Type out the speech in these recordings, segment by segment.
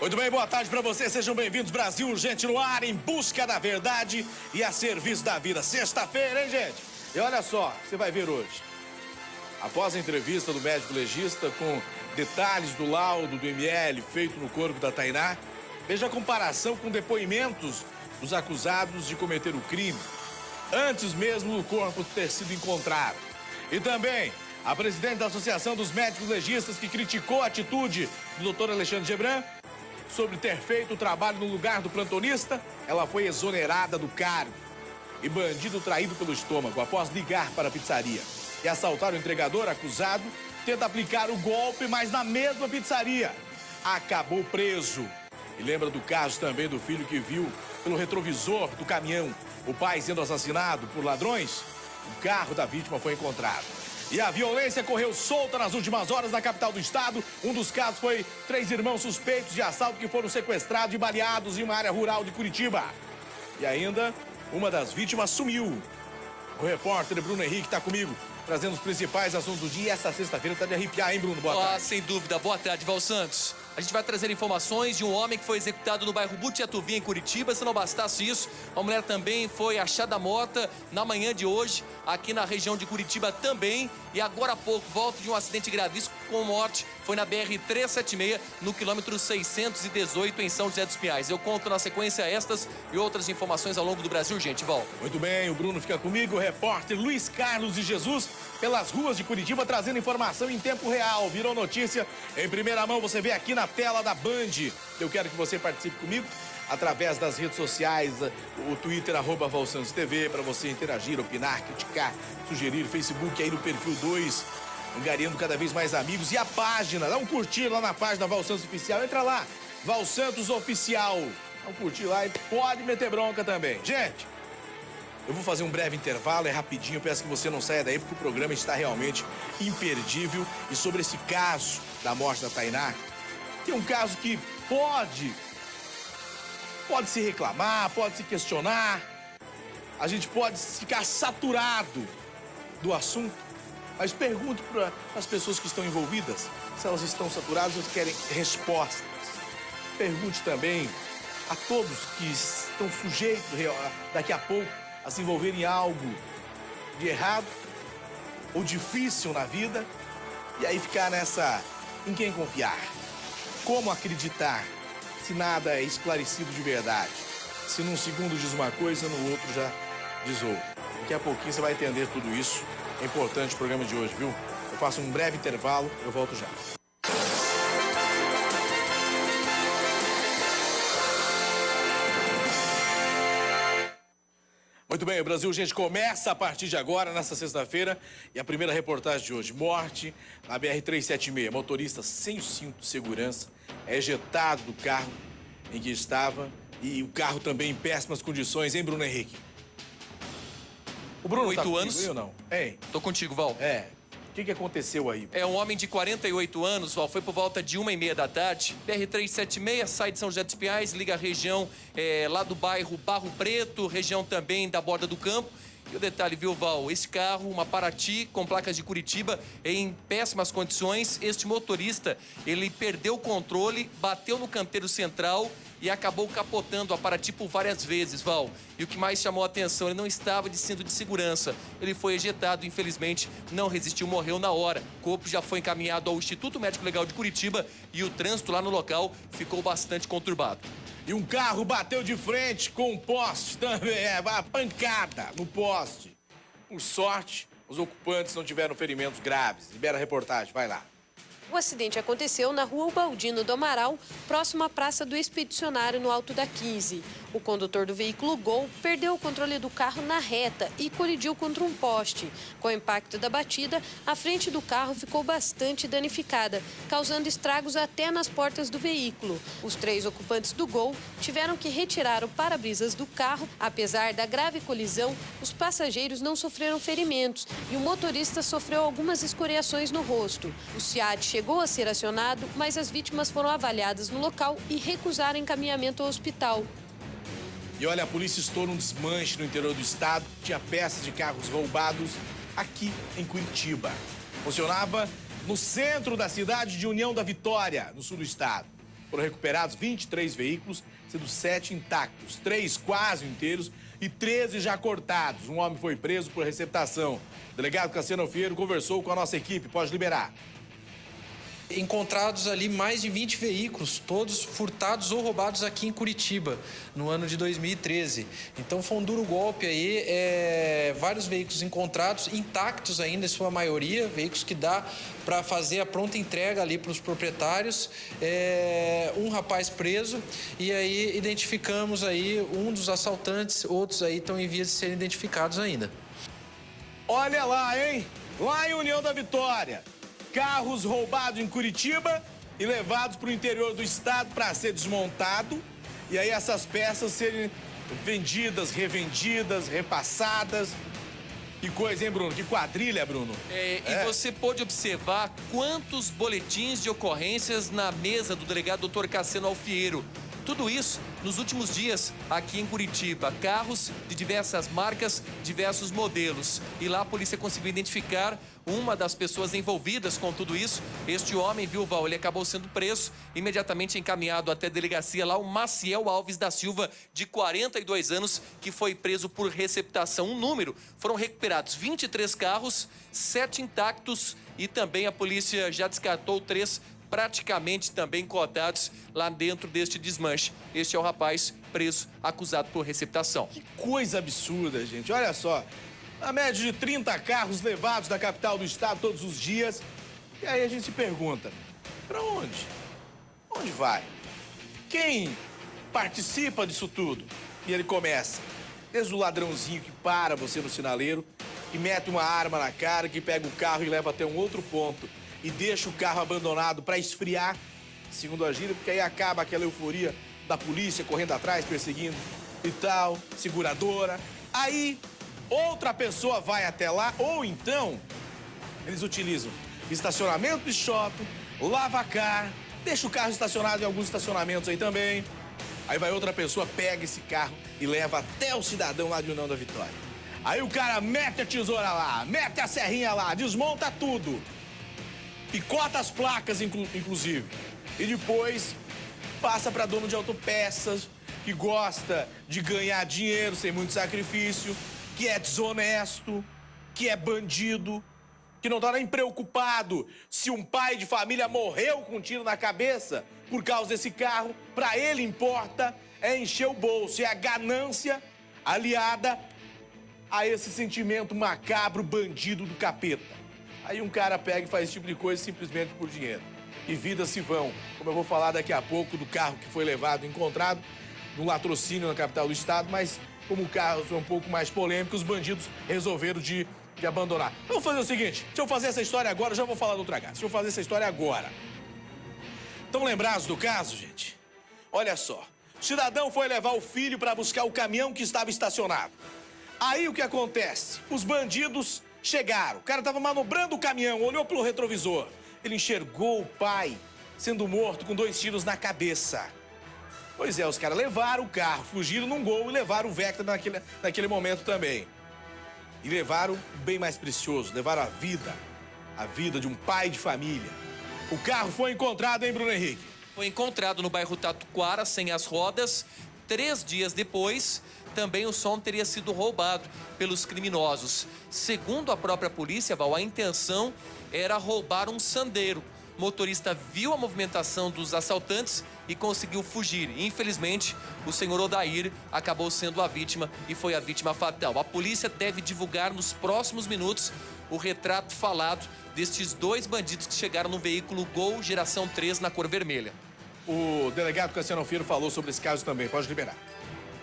Muito bem, boa tarde pra vocês, sejam bem-vindos. Brasil Urgente no ar, em busca da verdade e a serviço da vida. Sexta-feira, hein, gente? E olha só, você vai ver hoje. Após a entrevista do médico legista com detalhes do laudo do ML feito no corpo da Tainá, veja a comparação com depoimentos dos acusados de cometer o crime, antes mesmo do corpo ter sido encontrado. E também a presidente da Associação dos Médicos Legistas, que criticou a atitude do Dr. Alexandre Gebran sobre ter feito o trabalho no lugar do plantonista, ela foi exonerada do cargo. E bandido traído pelo estômago após ligar para a pizzaria e assaltar o entregador acusado, tenta aplicar o golpe, mas na mesma pizzaria. Acabou preso. E lembra do caso também do filho que viu pelo retrovisor do caminhão o pai sendo assassinado por ladrões? O carro da vítima foi encontrado. E a violência correu solta nas últimas horas na capital do estado. Um dos casos foi 3 irmãos suspeitos de assalto que foram sequestrados e baleados em uma área rural de Curitiba. E ainda, uma das vítimas sumiu. O repórter Bruno Henrique está comigo, trazendo os principais assuntos do dia. E essa sexta-feira tá de arrepiar, hein, Bruno? Boa tarde. Sem dúvida. Boa tarde, Val Santos. A gente vai trazer informações de um homem que foi executado no bairro Butiatuvim, em Curitiba. Se não bastasse isso, a mulher também foi achada morta na manhã de hoje, aqui na região de Curitiba também. E agora há pouco, volta de um acidente gravíssimo com morte. Foi na BR-376, no quilômetro 618, em São José dos Pinhais. Eu conto na sequência estas e outras informações ao longo do Brasil, gente. Val. Muito bem, o Bruno fica comigo, o repórter Luiz Carlos de Jesus, pelas ruas de Curitiba, trazendo informação em tempo real. Virou notícia em primeira mão, você vê aqui na tela da Band. Eu quero que você participe comigo através das redes sociais, o Twitter, @ValSantosTV, para você interagir, opinar, criticar, sugerir, Facebook aí no perfil 2, angariando cada vez mais amigos. E a página, dá um curtir lá na página Val Santos Oficial, entra lá, Val Santos Oficial. Dá um curtir lá e pode meter bronca também. Gente, eu vou fazer um breve intervalo, é rapidinho, peço que você não saia daí, porque o programa está realmente imperdível. E sobre esse caso da morte da Tainá, tem um caso que pode se reclamar, pode se questionar, a gente pode ficar saturado do assunto, mas pergunto para as pessoas que estão envolvidas se elas estão saturadas ou querem respostas. Pergunte também a todos que estão sujeitos daqui a pouco a se envolverem em algo de errado ou difícil na vida e aí ficar nessa, em quem confiar, como acreditar se nada é esclarecido de verdade. Se num segundo diz uma coisa, no outro já diz outra. Daqui a pouquinho você vai entender tudo isso. É importante o programa de hoje, viu? Eu faço um breve intervalo, eu volto já. Muito bem, o Brasil Urgente começa a partir de agora, nessa sexta-feira. E a primeira reportagem de hoje, morte na BR-376. Motorista sem o cinto de segurança é ejetado do carro em que estava. E o carro também em péssimas condições, hein, Bruno Henrique? O Bruno 8 anos. Comigo, eu não? Hein? Tô contigo, Val. O que aconteceu aí? É um homem de 48 anos, Val, foi por volta de 1h30 da tarde. BR-376, sai de São José dos Pinhais, liga a região lá do bairro Barro Preto, região também da Borda do Campo. E o detalhe, viu, Val? Esse carro, uma Paraty com placas de Curitiba, em péssimas condições. Este motorista, ele perdeu o controle, bateu no canteiro central e acabou capotando a Paraty por várias vezes, Val. E o que mais chamou a atenção, ele não estava de cinto de segurança. Ele foi ejetado, infelizmente, não resistiu, morreu na hora. O corpo já foi encaminhado ao Instituto Médico Legal de Curitiba e o trânsito lá no local ficou bastante conturbado. E um carro bateu de frente com um poste também, uma pancada no poste. Por sorte, os ocupantes não tiveram ferimentos graves. Libera a reportagem, vai lá. O acidente aconteceu na rua Ubaldino do Amaral, próximo à Praça do Expedicionário, no Alto da 15. O condutor do veículo Gol perdeu o controle do carro na reta e colidiu contra um poste. Com o impacto da batida, a frente do carro ficou bastante danificada, causando estragos até nas portas do veículo. Os 3 ocupantes do Gol tiveram que retirar o para-brisas do carro. Apesar da grave colisão, os passageiros não sofreram ferimentos e o motorista sofreu algumas escoriações no rosto. O SEAD chegou a ser acionado, mas as vítimas foram avaliadas no local e recusaram encaminhamento ao hospital. E olha, a polícia estourou um desmanche no interior do estado. Tinha peças de carros roubados aqui em Curitiba. Funcionava no centro da cidade de União da Vitória, no sul do estado. Foram recuperados 23 veículos, sendo 7 intactos, 3 quase inteiros e 13 já cortados. Um homem foi preso por receptação. O delegado Cassiano Alfiero conversou com a nossa equipe. Pode liberar. Encontrados ali mais de 20 veículos, todos furtados ou roubados aqui em Curitiba, no ano de 2013. Então foi um duro golpe aí, vários veículos encontrados, intactos ainda, em sua maioria, veículos que dá para fazer a pronta entrega ali para os proprietários, um rapaz preso, e aí identificamos aí um dos assaltantes, outros aí estão em vias de serem identificados ainda. Olha lá, hein? Lá em União da Vitória. Carros roubados em Curitiba e levados para o interior do estado para ser desmontado. E aí essas peças serem vendidas, revendidas, repassadas. Que coisa, hein, Bruno? Que quadrilha, Bruno? E você pôde observar quantos boletins de ocorrências na mesa do delegado Dr. Cassiano Alfiero. Tudo isso nos últimos dias aqui em Curitiba. Carros de diversas marcas, diversos modelos. E lá a polícia conseguiu identificar uma das pessoas envolvidas com tudo isso. Este homem, viu, Val, ele acabou sendo preso, imediatamente encaminhado até a delegacia lá, o Maciel Alves da Silva, de 42 anos, que foi preso por receptação. Um número, foram recuperados 23 carros, 7 intactos e também a polícia já descartou 3 praticamente também cotados lá dentro deste desmanche. Este é o rapaz preso, acusado por receptação. Que coisa absurda, gente. Olha só, a média de 30 carros levados da capital do estado todos os dias. E aí a gente se pergunta, pra onde? Onde vai? Quem participa disso tudo? E ele começa, desde o ladrãozinho que para você no sinaleiro, que mete uma arma na cara, que pega o carro e leva até um outro ponto e deixa o carro abandonado para esfriar, segundo a gíria, porque aí acaba aquela euforia da polícia correndo atrás, perseguindo e tal, seguradora. Aí outra pessoa vai até lá, ou então eles utilizam estacionamento de shopping, lavacar, deixa o carro estacionado em alguns estacionamentos aí também. Aí vai outra pessoa, pega esse carro e leva até o cidadão lá de União da Vitória. Aí o cara mete a tesoura lá, mete a serrinha lá, desmonta tudo. Picota as placas, inclusive. E depois passa para dono de autopeças, que gosta de ganhar dinheiro sem muito sacrifício, que é desonesto, que é bandido, que não tá nem preocupado se um pai de família morreu com um tiro na cabeça por causa desse carro. Para ele importa é encher o bolso, é a ganância aliada a esse sentimento macabro, bandido do capeta. Aí um cara pega e faz esse tipo de coisa simplesmente por dinheiro. E vidas se vão. Como eu vou falar daqui a pouco do carro que foi levado, encontrado, no latrocínio na capital do estado, mas como o carro foi um pouco mais polêmico, os bandidos resolveram de abandonar. Vamos fazer o seguinte, se eu fazer essa história agora, eu já vou falar do outra casa. Deixa eu fazer essa história agora. Estão lembrados do caso, gente? Olha só, o cidadão foi levar o filho para buscar o caminhão que estava estacionado. Aí o que acontece? Os bandidos chegaram, o cara estava manobrando o caminhão, olhou pelo retrovisor. Ele enxergou o pai sendo morto com 2 tiros na cabeça. Pois é, os caras levaram o carro, fugiram num gol e levaram o Vectra naquele momento também. E levaram o bem mais precioso, levaram a vida de um pai de família. O carro foi encontrado, hein, Bruno Henrique? Foi encontrado no bairro Tatuquara, sem as rodas. 3 dias depois, também o som teria sido roubado pelos criminosos. Segundo a própria polícia, Val, a intenção era roubar um sandeiro. O motorista viu a movimentação dos assaltantes e conseguiu fugir. Infelizmente, o senhor Odair acabou sendo a vítima e foi a vítima fatal. A polícia deve divulgar nos próximos minutos o retrato falado destes 2 bandidos que chegaram no veículo Gol geração 3 na cor vermelha. O delegado Cassiano Alfiero falou sobre esse caso também. Pode liberar.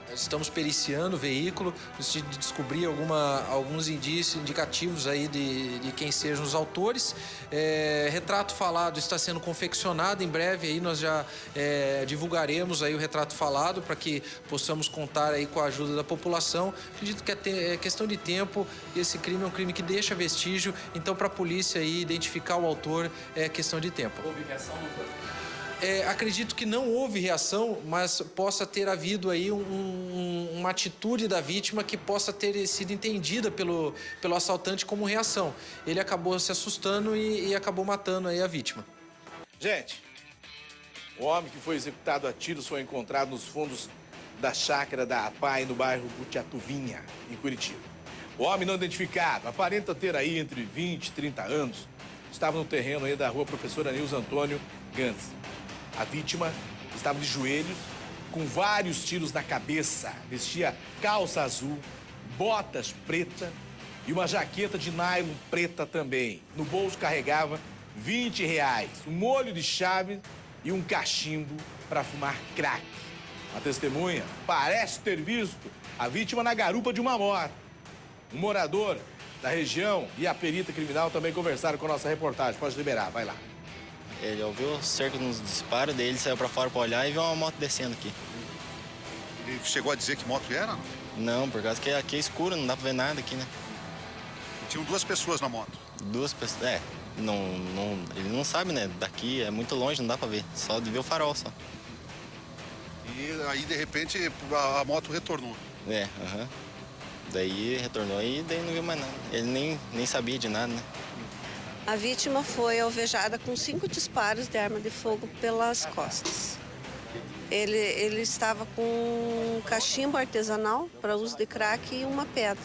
Nós estamos periciando o veículo, de descobrir alguns indícios indicativos aí de quem sejam os autores. Retrato falado está sendo confeccionado, em breve aí nós já divulgaremos aí o retrato falado para que possamos contar aí com a ajuda da população. Acredito que é questão de tempo, esse crime é um crime que deixa vestígio, então para a polícia aí identificar o autor é questão de tempo. Houve reação, doutor? Acredito que não houve reação, mas possa ter havido aí uma atitude da vítima que possa ter sido entendida pelo assaltante como reação. Ele acabou se assustando e acabou matando aí a vítima. Gente, O homem que foi executado a tiros foi encontrado nos fundos da chácara da APAI, no bairro Butiatuvinha, em Curitiba. O homem não identificado, aparenta ter aí entre 20 e 30 anos, estava no terreno aí da rua Professor Nilson Antônio Gans. A vítima estava de joelhos, com vários tiros na cabeça, vestia calça azul, botas preta e uma jaqueta de nylon preta também. No bolso carregava R$20, um molho de chave e um cachimbo para fumar crack. A testemunha parece ter visto a vítima na garupa de uma moto. Um morador da região e a perita criminal também conversaram com a nossa reportagem. Pode liberar, vai lá. Ele ouviu cerca de uns disparos, daí ele saiu pra fora pra olhar e viu uma moto descendo aqui. Ele chegou a dizer que moto era? Não, por causa que aqui é escuro, não dá pra ver nada aqui, né? Tinham 2 pessoas na moto. 2 pessoas, ele não sabe, né? Daqui é muito longe, não dá pra ver, só de ver o farol, só. E aí, de repente, a moto retornou. Aham. Daí retornou e daí não viu mais nada. Ele nem sabia de nada, né? A vítima foi alvejada com 5 disparos de arma de fogo pelas costas. Ele estava com um cachimbo artesanal para uso de crack e uma pedra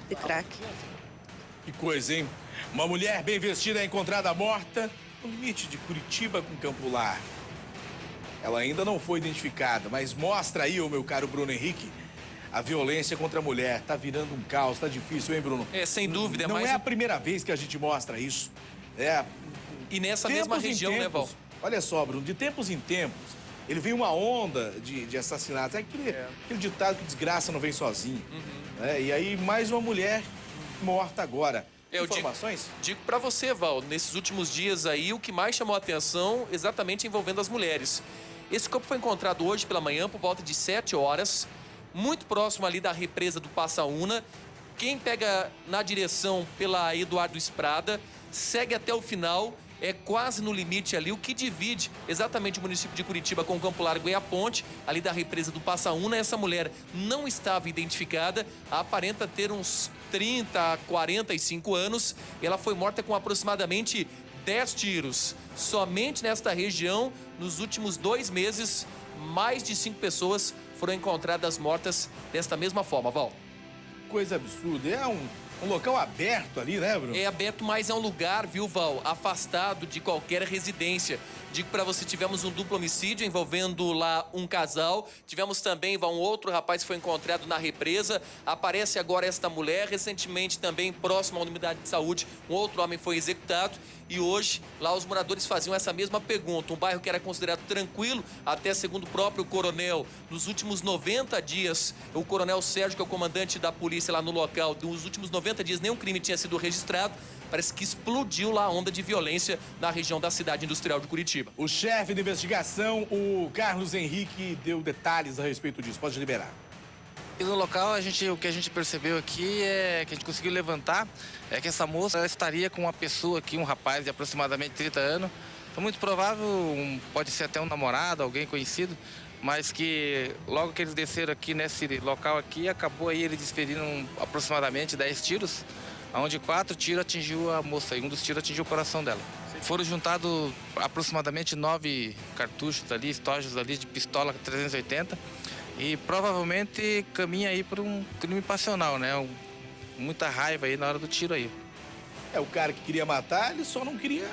de crack. Que coisa, hein? Uma mulher bem vestida é encontrada morta no limite de Curitiba com Campo Largo. Ela ainda não foi identificada, mas mostra aí, ô meu caro Bruno Henrique, a violência contra a mulher. Tá virando um caos, tá difícil, hein, Bruno? Sem dúvida. Não é a primeira vez que a gente mostra isso. E nessa mesma região, né, Val? Olha só, Bruno, de tempos em tempos, ele vem uma onda de assassinatos. É aquele ditado que desgraça não vem sozinho. E aí, mais uma mulher morta agora. Informações? Digo pra você, Val, nesses últimos dias aí, o que mais chamou a atenção exatamente envolvendo as mulheres. Esse corpo foi encontrado hoje pela manhã, por volta de 7 horas, muito próximo ali da represa do Passaúna. Quem pega na direção pela Eduardo Esprada, segue até o final, é quase no limite ali, o que divide exatamente o município de Curitiba com o Campo Largo e a ponte, ali da represa do Passaúna. Essa mulher não estava identificada, aparenta ter uns 30 a 45 anos. Ela foi morta com aproximadamente 10 tiros. Somente nesta região, nos últimos 2 meses, mais de 5 pessoas foram encontradas mortas desta mesma forma, Val. Coisa absurda. É um local aberto ali, né, Bruno? É aberto, mas é um lugar, viu, Val, afastado de qualquer residência. Digo pra você, tivemos um duplo homicídio envolvendo lá um casal. Tivemos também, Val, um outro rapaz que foi encontrado na represa. Aparece agora esta mulher. Recentemente também, próximo à unidade de saúde, um outro homem foi executado. E hoje, lá os moradores faziam essa mesma pergunta. Um bairro que era considerado tranquilo, até segundo o próprio coronel, nos últimos 90 dias, o coronel Sérgio, que é o comandante da polícia lá no local, nos últimos 90 dias nenhum crime tinha sido registrado. Parece que explodiu lá a onda de violência na região da cidade industrial de Curitiba. O chefe de investigação, o Carlos Henrique, deu detalhes a respeito disso. Pode liberar. E no local, o que a gente percebeu aqui é que a gente conseguiu levantar é que essa moça estaria com uma pessoa aqui, um rapaz de aproximadamente 30 anos. Então, muito provável, pode ser até um namorado, alguém conhecido, mas que logo que eles desceram aqui nesse local aqui, acabou aí eles desferindo aproximadamente 10 tiros, onde 4 tiros atingiu a moça e um dos tiros atingiu o coração dela. Foram juntados aproximadamente 9 cartuchos ali, estojos ali de pistola 380 e provavelmente caminha aí por um crime passional, né? Muita raiva aí na hora do tiro aí. O cara que queria matar, ele só não queria,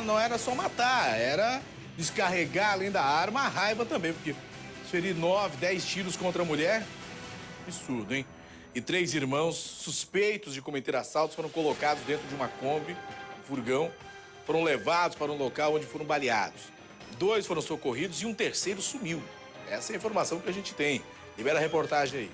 não era só matar, era descarregar além da arma a raiva também, porque ferir 9, 10 tiros contra a mulher, absurdo, hein? E 3 irmãos suspeitos de cometer assaltos foram colocados dentro de uma Kombi, um furgão, foram levados para um local onde foram baleados. 2 foram socorridos e um terceiro sumiu. Essa é a informação que a gente tem. Libera a reportagem aí.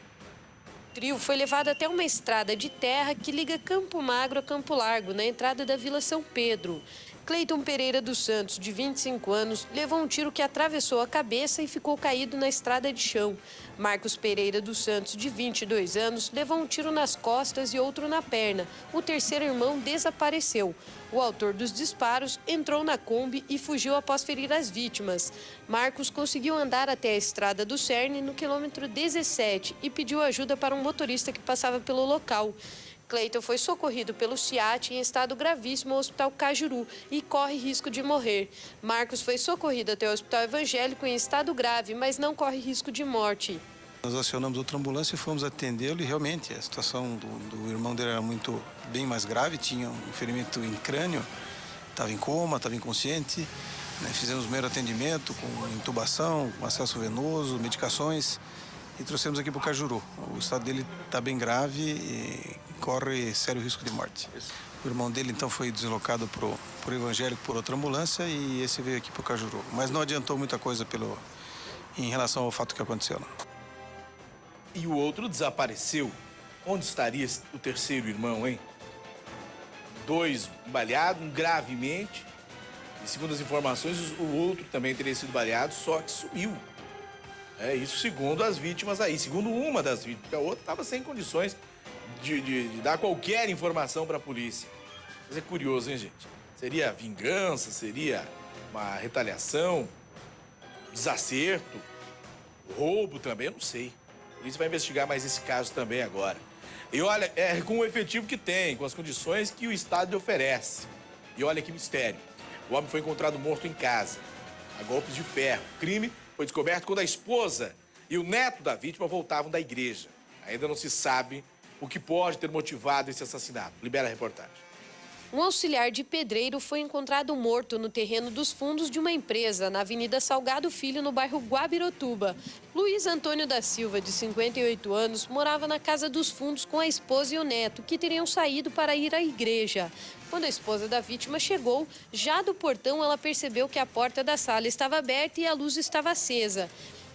O trio foi levado até uma estrada de terra que liga Campo Magro a Campo Largo, na entrada da Vila São Pedro. Cleiton Pereira dos Santos, de 25 anos, levou um tiro que atravessou a cabeça e ficou caído na estrada de chão. Marcos Pereira dos Santos, de 22 anos, levou um tiro nas costas e outro na perna. O terceiro irmão desapareceu. O autor dos disparos entrou na Kombi e fugiu após ferir as vítimas. Marcos conseguiu andar até a estrada do Cerne, no quilômetro 17, e pediu ajuda para um motorista que passava pelo local. Cleiton foi socorrido pelo SIAT em estado gravíssimo ao Hospital Cajuru e corre risco de morrer. Marcos foi socorrido até o Hospital Evangélico em estado grave, mas não corre risco de morte. Nós acionamos outra ambulância e fomos atendê-lo e realmente a situação do irmão dele era bem mais grave, tinha um ferimento em crânio, estava em coma, estava inconsciente. Fizemos o primeiro atendimento com intubação, com acesso venoso, medicações e trouxemos aqui para o Cajuru. O estado dele está bem grave e corre sério risco de morte. O irmão dele então foi deslocado para o Evangélico por outra ambulância e esse veio aqui para o Cajuru. Mas não adiantou muita coisa em relação ao fato que aconteceu. E o outro desapareceu. Onde estaria o terceiro irmão, hein? 2 baleados, um gravemente. E segundo as informações, o outro também teria sido baleado, só que sumiu. É isso segundo as vítimas aí, segundo uma das vítimas, porque a outra estava sem condições de dar qualquer informação para a polícia. Mas é curioso, hein, gente? Seria vingança, seria uma retaliação, desacerto, roubo também, eu não sei. A polícia vai investigar mais esse caso também agora. E olha, com o efetivo que tem, com as condições que o Estado lhe oferece. E olha que mistério. O homem foi encontrado morto em casa, a golpes de ferro. O crime foi descoberto quando a esposa e o neto da vítima voltavam da igreja. Ainda não se sabe o que pode ter motivado esse assassinato. Libera a reportagem. Um auxiliar de pedreiro foi encontrado morto no terreno dos fundos de uma empresa, na Avenida Salgado Filho, no bairro Guabirotuba. Luiz Antônio da Silva, de 58 anos, morava na casa dos fundos com a esposa e o neto, que teriam saído para ir à igreja. Quando a esposa da vítima chegou, já do portão ela percebeu que a porta da sala estava aberta e a luz estava acesa.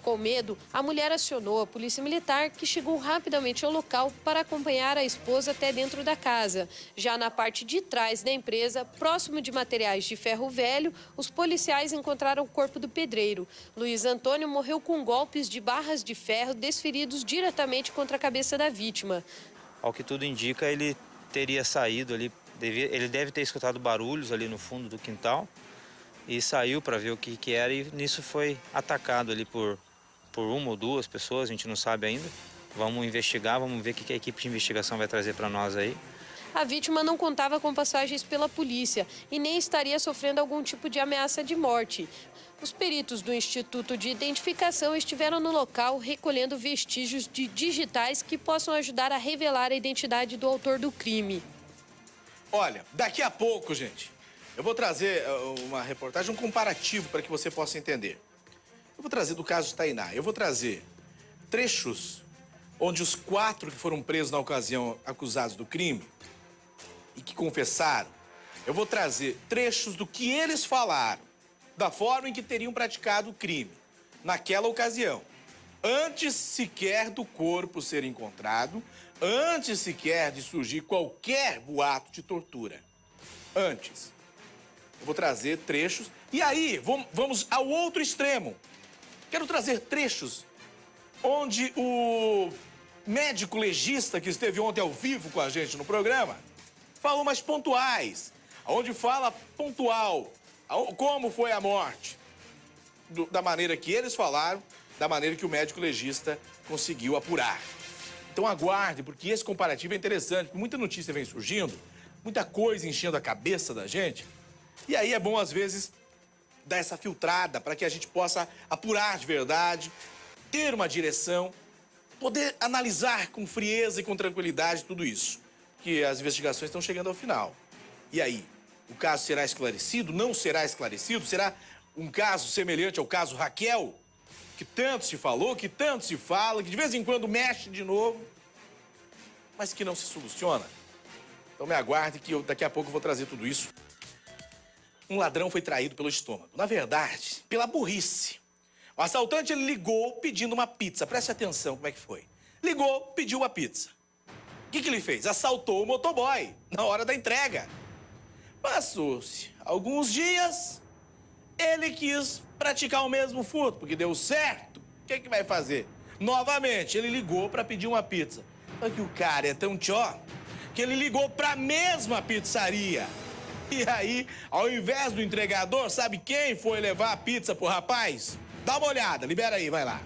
Com medo, a mulher acionou a polícia militar, que chegou rapidamente ao local para acompanhar a esposa até dentro da casa. Já na parte de trás da empresa, próximo de materiais de ferro velho, os policiais encontraram o corpo do pedreiro. Luiz Antônio morreu com golpes de barras de ferro desferidos diretamente contra a cabeça da vítima. Ao que tudo indica, ele teria saído ali, ele deve ter escutado barulhos ali no fundo do quintal e saiu para ver o que era e nisso foi atacado ali por uma ou duas pessoas, a gente não sabe ainda. Vamos investigar, vamos ver o que a equipe de investigação vai trazer para nós aí. A vítima não contava com passagens pela polícia e nem estaria sofrendo algum tipo de ameaça de morte. Os peritos do Instituto de Identificação estiveram no local recolhendo vestígios digitais que possam ajudar a revelar a identidade do autor do crime. Olha, daqui a pouco, gente, eu vou trazer uma reportagem, um comparativo para que você possa entender. Eu vou trazer do caso Tainá, eu vou trazer trechos onde os 4 que foram presos na ocasião acusados do crime e que confessaram, eu vou trazer trechos do que eles falaram, da forma em que teriam praticado o crime naquela ocasião, antes sequer do corpo ser encontrado, antes sequer de surgir qualquer boato de tortura. Antes. Eu vou trazer trechos e aí vamos ao outro extremo. Quero trazer trechos onde o médico legista que esteve ontem ao vivo com a gente no programa falou mais pontuais, onde fala pontual como foi a morte, da maneira que eles falaram, da maneira que o médico legista conseguiu apurar. Então aguarde, porque esse comparativo é interessante, porque muita notícia vem surgindo, muita coisa enchendo a cabeça da gente, e aí é bom às vezes dar essa filtrada para que a gente possa apurar de verdade, ter uma direção, poder analisar com frieza e com tranquilidade tudo isso. Que as investigações estão chegando ao final. E aí, o caso será esclarecido? Não será esclarecido? Será um caso semelhante ao caso Raquel? Que tanto se falou, que tanto se fala, que de vez em quando mexe de novo, mas que não se soluciona? Então me aguarde que daqui a pouco eu vou trazer tudo isso. Um ladrão foi traído pelo estômago. Na verdade, pela burrice. O assaltante ele ligou pedindo uma pizza. Preste atenção como é que foi. Ligou, pediu uma pizza. O que ele fez? Assaltou o motoboy na hora da entrega. Passou-se alguns dias, ele quis praticar o mesmo furto, porque deu certo. O que vai fazer? Novamente, ele ligou para pedir uma pizza. Só que o cara é tão tchó que ele ligou para a mesma pizzaria. E aí, ao invés do entregador, sabe quem foi levar a pizza pro rapaz? Dá uma olhada, libera aí, vai lá.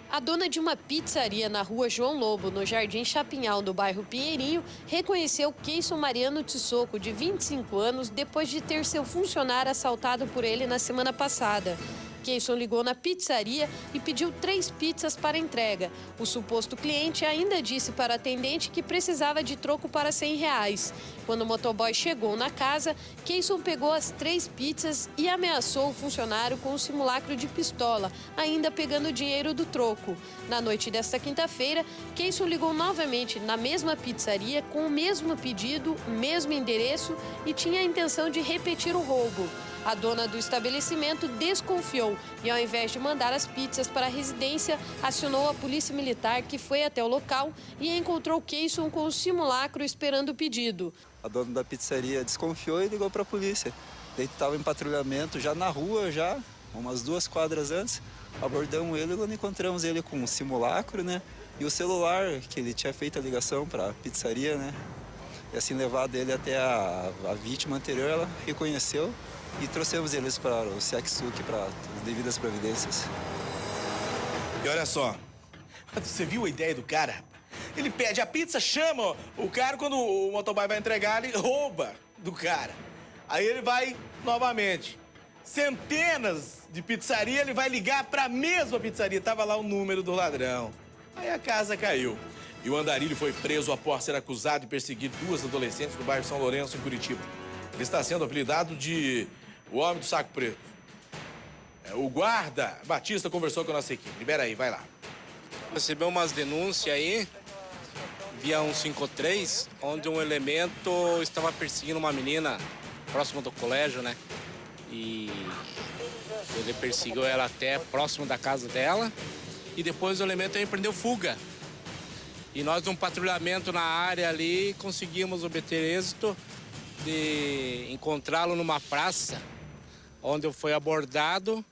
A dona de uma pizzaria na rua João Lobo, no Jardim Chapinhal, do bairro Pinheirinho, reconheceu Keison Mariano Tissoko, de 25 anos, depois de ter seu funcionário assaltado por ele na semana passada. Keison ligou na pizzaria e pediu 3 pizzas para entrega. O suposto cliente ainda disse para a atendente que precisava de troco para R$100. Quando o motoboy chegou na casa, Keison pegou as 3 pizzas e ameaçou o funcionário com um simulacro de pistola, ainda pegando o dinheiro do troco. Na noite desta quinta-feira, Keison ligou novamente na mesma pizzaria com o mesmo pedido, mesmo endereço e tinha a intenção de repetir o roubo. A dona do estabelecimento desconfiou e, ao invés de mandar as pizzas para a residência, acionou a polícia militar, que foi até o local e encontrou Keison com o simulacro esperando o pedido. A dona da pizzaria desconfiou e ligou para a polícia. Ele estava em patrulhamento já na rua, já umas 2 quadras antes. Abordamos ele quando encontramos ele com um simulacro, né? E o celular, que ele tinha feito a ligação para a pizzaria, né? E assim levado ele até a vítima anterior, ela reconheceu. E trouxemos eles para o SEACSUC para as devidas providências. E olha só, você viu a ideia do cara? Ele pede a pizza, chama o cara, quando o motoboy vai entregar, ele rouba do cara. Aí ele vai novamente. Centenas de pizzaria, ele vai ligar para a mesma pizzaria. Tava lá o número do ladrão. Aí a casa caiu. E o andarilho foi preso após ser acusado de perseguir 2 adolescentes no bairro São Lourenço, em Curitiba. Ele está sendo apelidado de o Homem do Saco Preto. O guarda Batista conversou com a nossa equipe. Libera aí, vai lá. Recebeu umas denúncias aí, via 153, onde um elemento estava perseguindo uma menina próximo do colégio, né? E ele perseguiu ela até próximo da casa dela e depois o elemento empreendeu fuga. E nós, num patrulhamento na área ali, conseguimos obter êxito de encontrá-lo numa praça, onde foi abordado,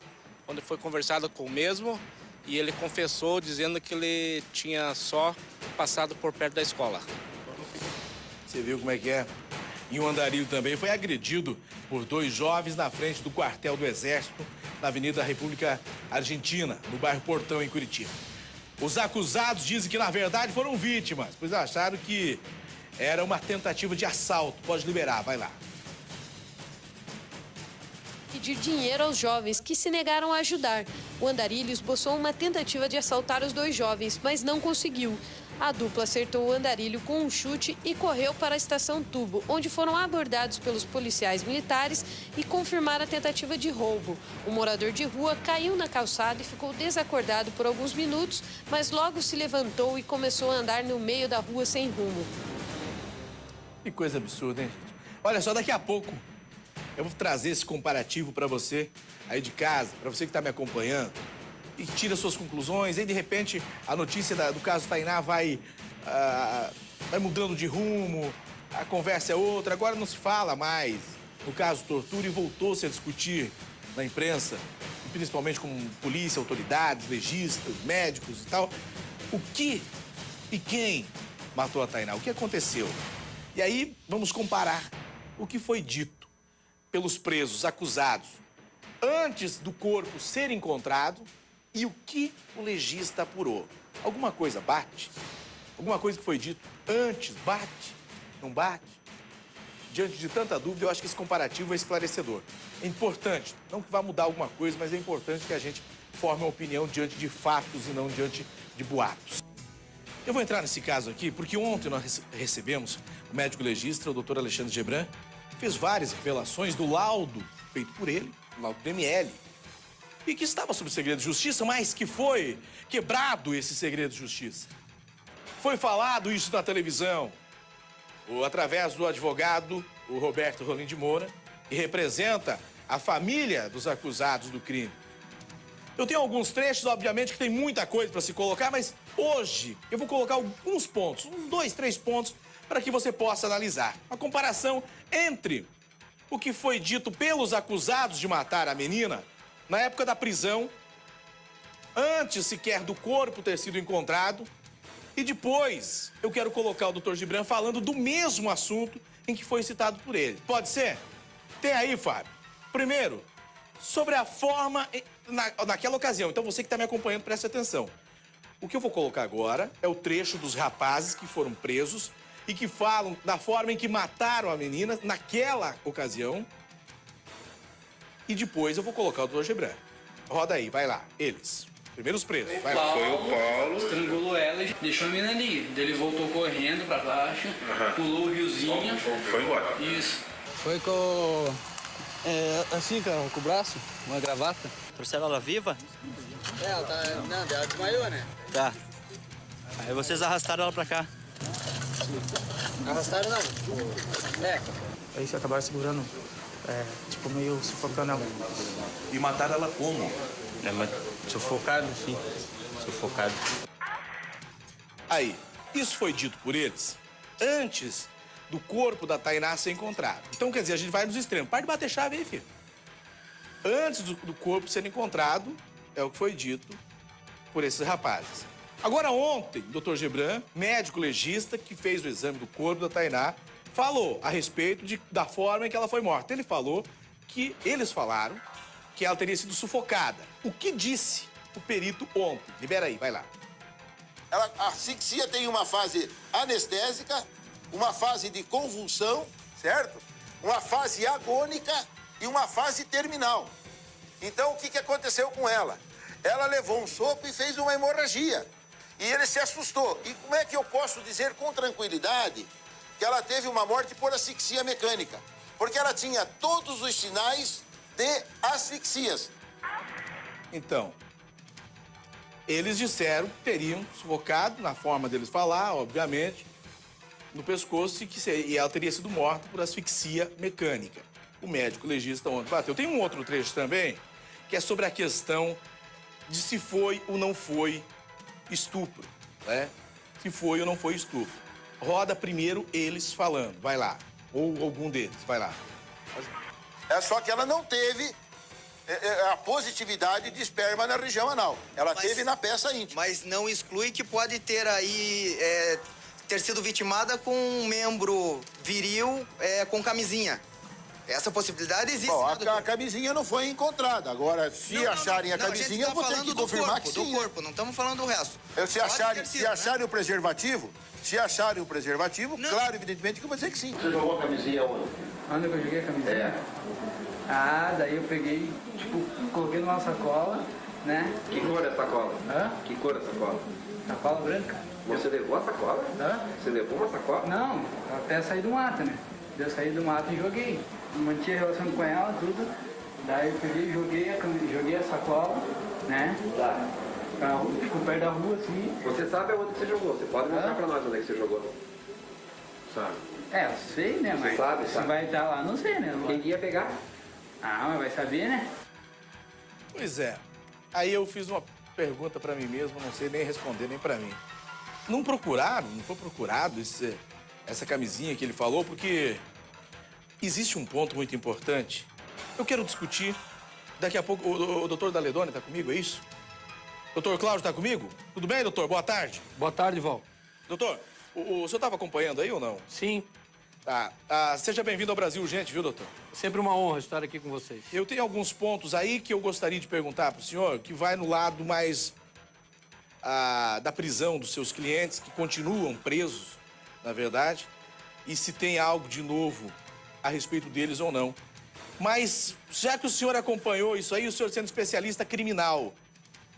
onde foi conversado com o mesmo, e ele confessou dizendo que ele tinha só passado por perto da escola. Você viu como é que é? E o andarilho também foi agredido por 2 jovens na frente do quartel do Exército, na Avenida República Argentina, no bairro Portão, em Curitiba. Os acusados dizem que, na verdade, foram vítimas, pois acharam que era uma tentativa de assalto. Pode liberar, vai lá. Pedir dinheiro aos jovens, que se negaram a ajudar. O andarilho esboçou uma tentativa de assaltar os 2 jovens, mas não conseguiu. A dupla acertou o andarilho com um chute e correu para a estação Tubo, onde foram abordados pelos policiais militares e confirmaram a tentativa de roubo. O morador de rua caiu na calçada e ficou desacordado por alguns minutos, mas logo se levantou e começou a andar no meio da rua sem rumo. Que coisa absurda, hein, gente? Olha só, daqui a pouco eu vou trazer esse comparativo para você aí de casa, para você que está me acompanhando, e tira suas conclusões. Aí, de repente, a notícia do caso Tainá vai mudando de rumo, a conversa é outra. Agora não se fala mais no caso tortura e voltou-se a discutir na imprensa, principalmente com polícia, autoridades, legistas, médicos e tal. O que e quem matou a Tainá? O que aconteceu? E aí, vamos comparar o que foi dito pelos presos acusados antes do corpo ser encontrado e o que o legista apurou. Alguma coisa bate? Alguma coisa que foi dito antes bate? Não bate? Diante de tanta dúvida, eu acho que esse comparativo é esclarecedor. É importante, não que vá mudar alguma coisa, mas é importante que a gente forme uma opinião diante de fatos e não diante de boatos. Eu vou entrar nesse caso aqui porque ontem nós recebemos o médico legista, o doutor Alexandre Gebran, que fez várias revelações do laudo feito por ele, o laudo do ML, e que estava sob segredo de justiça, mas que foi quebrado esse segredo de justiça. Foi falado isso na televisão, através do advogado, o Roberto Rolim de Moura, que representa a família dos acusados do crime. Eu tenho alguns trechos, obviamente, que tem muita coisa para se colocar, mas hoje eu vou colocar alguns pontos, uns 2, 3 pontos, para que você possa analisar. Uma comparação entre o que foi dito pelos acusados de matar a menina na época da prisão, antes sequer do corpo ter sido encontrado, e depois eu quero colocar o doutor Gebran falando do mesmo assunto em que foi citado por ele. Pode ser? Tem aí, Fábio. Primeiro, sobre a forma naquela ocasião. Então você que está me acompanhando, preste atenção. O que eu vou colocar agora é o trecho dos rapazes que foram presos e que falam da forma em que mataram a menina naquela ocasião. E depois eu vou colocar o Dr. Gebran. Roda aí, vai lá. Eles. Primeiros presos. Vai lá. Foi o Paulo. Estrangulou ela e deixou a menina ali. Ele voltou correndo pra baixo, pulou o riozinho. Foi embora. Isso. Foi com... assim, cara, com o braço, uma gravata. Trouxeram ela viva? Ela tá... Não, ela desmaiou, né? Tá. Aí vocês arrastaram ela pra cá. Arrastaram não? É. Aí vocês acabaram segurando, tipo, meio sufocando ela. E mataram ela como? Mas sufocado, sim. Sufocado. Aí, isso foi dito por eles antes do corpo da Tainá ser encontrado. Então, quer dizer, a gente vai nos extremos. Para de bater chave aí, filho. Antes do corpo ser encontrado, é o que foi dito por esses rapazes. Agora, ontem, o Dr. Gebran, médico legista que fez o exame do corpo da Tainá, falou a respeito da forma em que ela foi morta. Ele falou que eles falaram que ela teria sido sufocada. O que disse o perito ontem? Libera aí, vai lá. A asfixia tem uma fase anestésica, uma fase de convulsão, certo? Uma fase agônica e uma fase terminal. Então, o que aconteceu com ela? Ela levou um soco e fez uma hemorragia. E ele se assustou. E como é que eu posso dizer com tranquilidade que ela teve uma morte por asfixia mecânica? Porque ela tinha todos os sinais de asfixias. Então, eles disseram que teriam sufocado, na forma deles falar, obviamente, no pescoço e ela teria sido morta por asfixia mecânica. O médico legista ontem bateu. Tem um outro trecho também, que é sobre a questão de se foi ou não foi estupro, né? Se foi ou não foi estupro. Roda primeiro eles falando, vai lá. Ou algum deles, vai lá. É só que ela não teve a positividade de esperma na região anal. Ela teve na peça íntima. Mas não exclui que pode ter aí, ter sido vitimada com um membro viril com camisinha. Essa possibilidade existe. Bom, a camisinha não foi encontrada. Agora, se acharem a camisinha, eu vou ter que confirmar que sim. Do corpo, não estamos falando do resto. Se acharem o preservativo, claro, evidentemente que eu vou dizer que sim. Você jogou a camisinha onde? Onde eu joguei a camisinha? Daí eu peguei, tipo, coloquei numa sacola, né? Que cor é a sacola? Hã? Que cor é a sacola? Sacola branca. Você levou a sacola? Você levou uma sacola? Não, até sair do mato, né? Eu saí do mato e joguei. Mantinha relação com ela, tudo. Daí eu peguei e joguei a sacola, né? Ficou perto da rua, assim. Você sabe aonde você jogou? Você pode mostrar pra nós onde é que você jogou? Sabe? Eu sei, né? Mas sabe? Se vai estar lá, não sei, né? Quem ia pegar? Mas vai saber, né? Pois é. Aí eu fiz uma pergunta pra mim mesmo, não sei nem responder nem pra mim. Não foi procurado essa camisinha que ele falou, porque existe um ponto muito importante. Eu quero discutir. Daqui a pouco, o doutor Daledoni tá comigo, é isso? Doutor Cláudio tá comigo? Tudo bem, doutor? Boa tarde. Boa tarde, Val. Doutor, o senhor estava acompanhando aí ou não? Sim. Tá. Seja bem-vindo ao Brasil Urgente, viu, doutor? Sempre uma honra estar aqui com vocês. Eu tenho alguns pontos aí que eu gostaria de perguntar pro senhor, que vai no lado mais da prisão dos seus clientes, que continuam presos, na verdade, e se tem algo de novo a respeito deles ou não. Mas, já que o senhor acompanhou isso aí, o senhor sendo especialista criminal,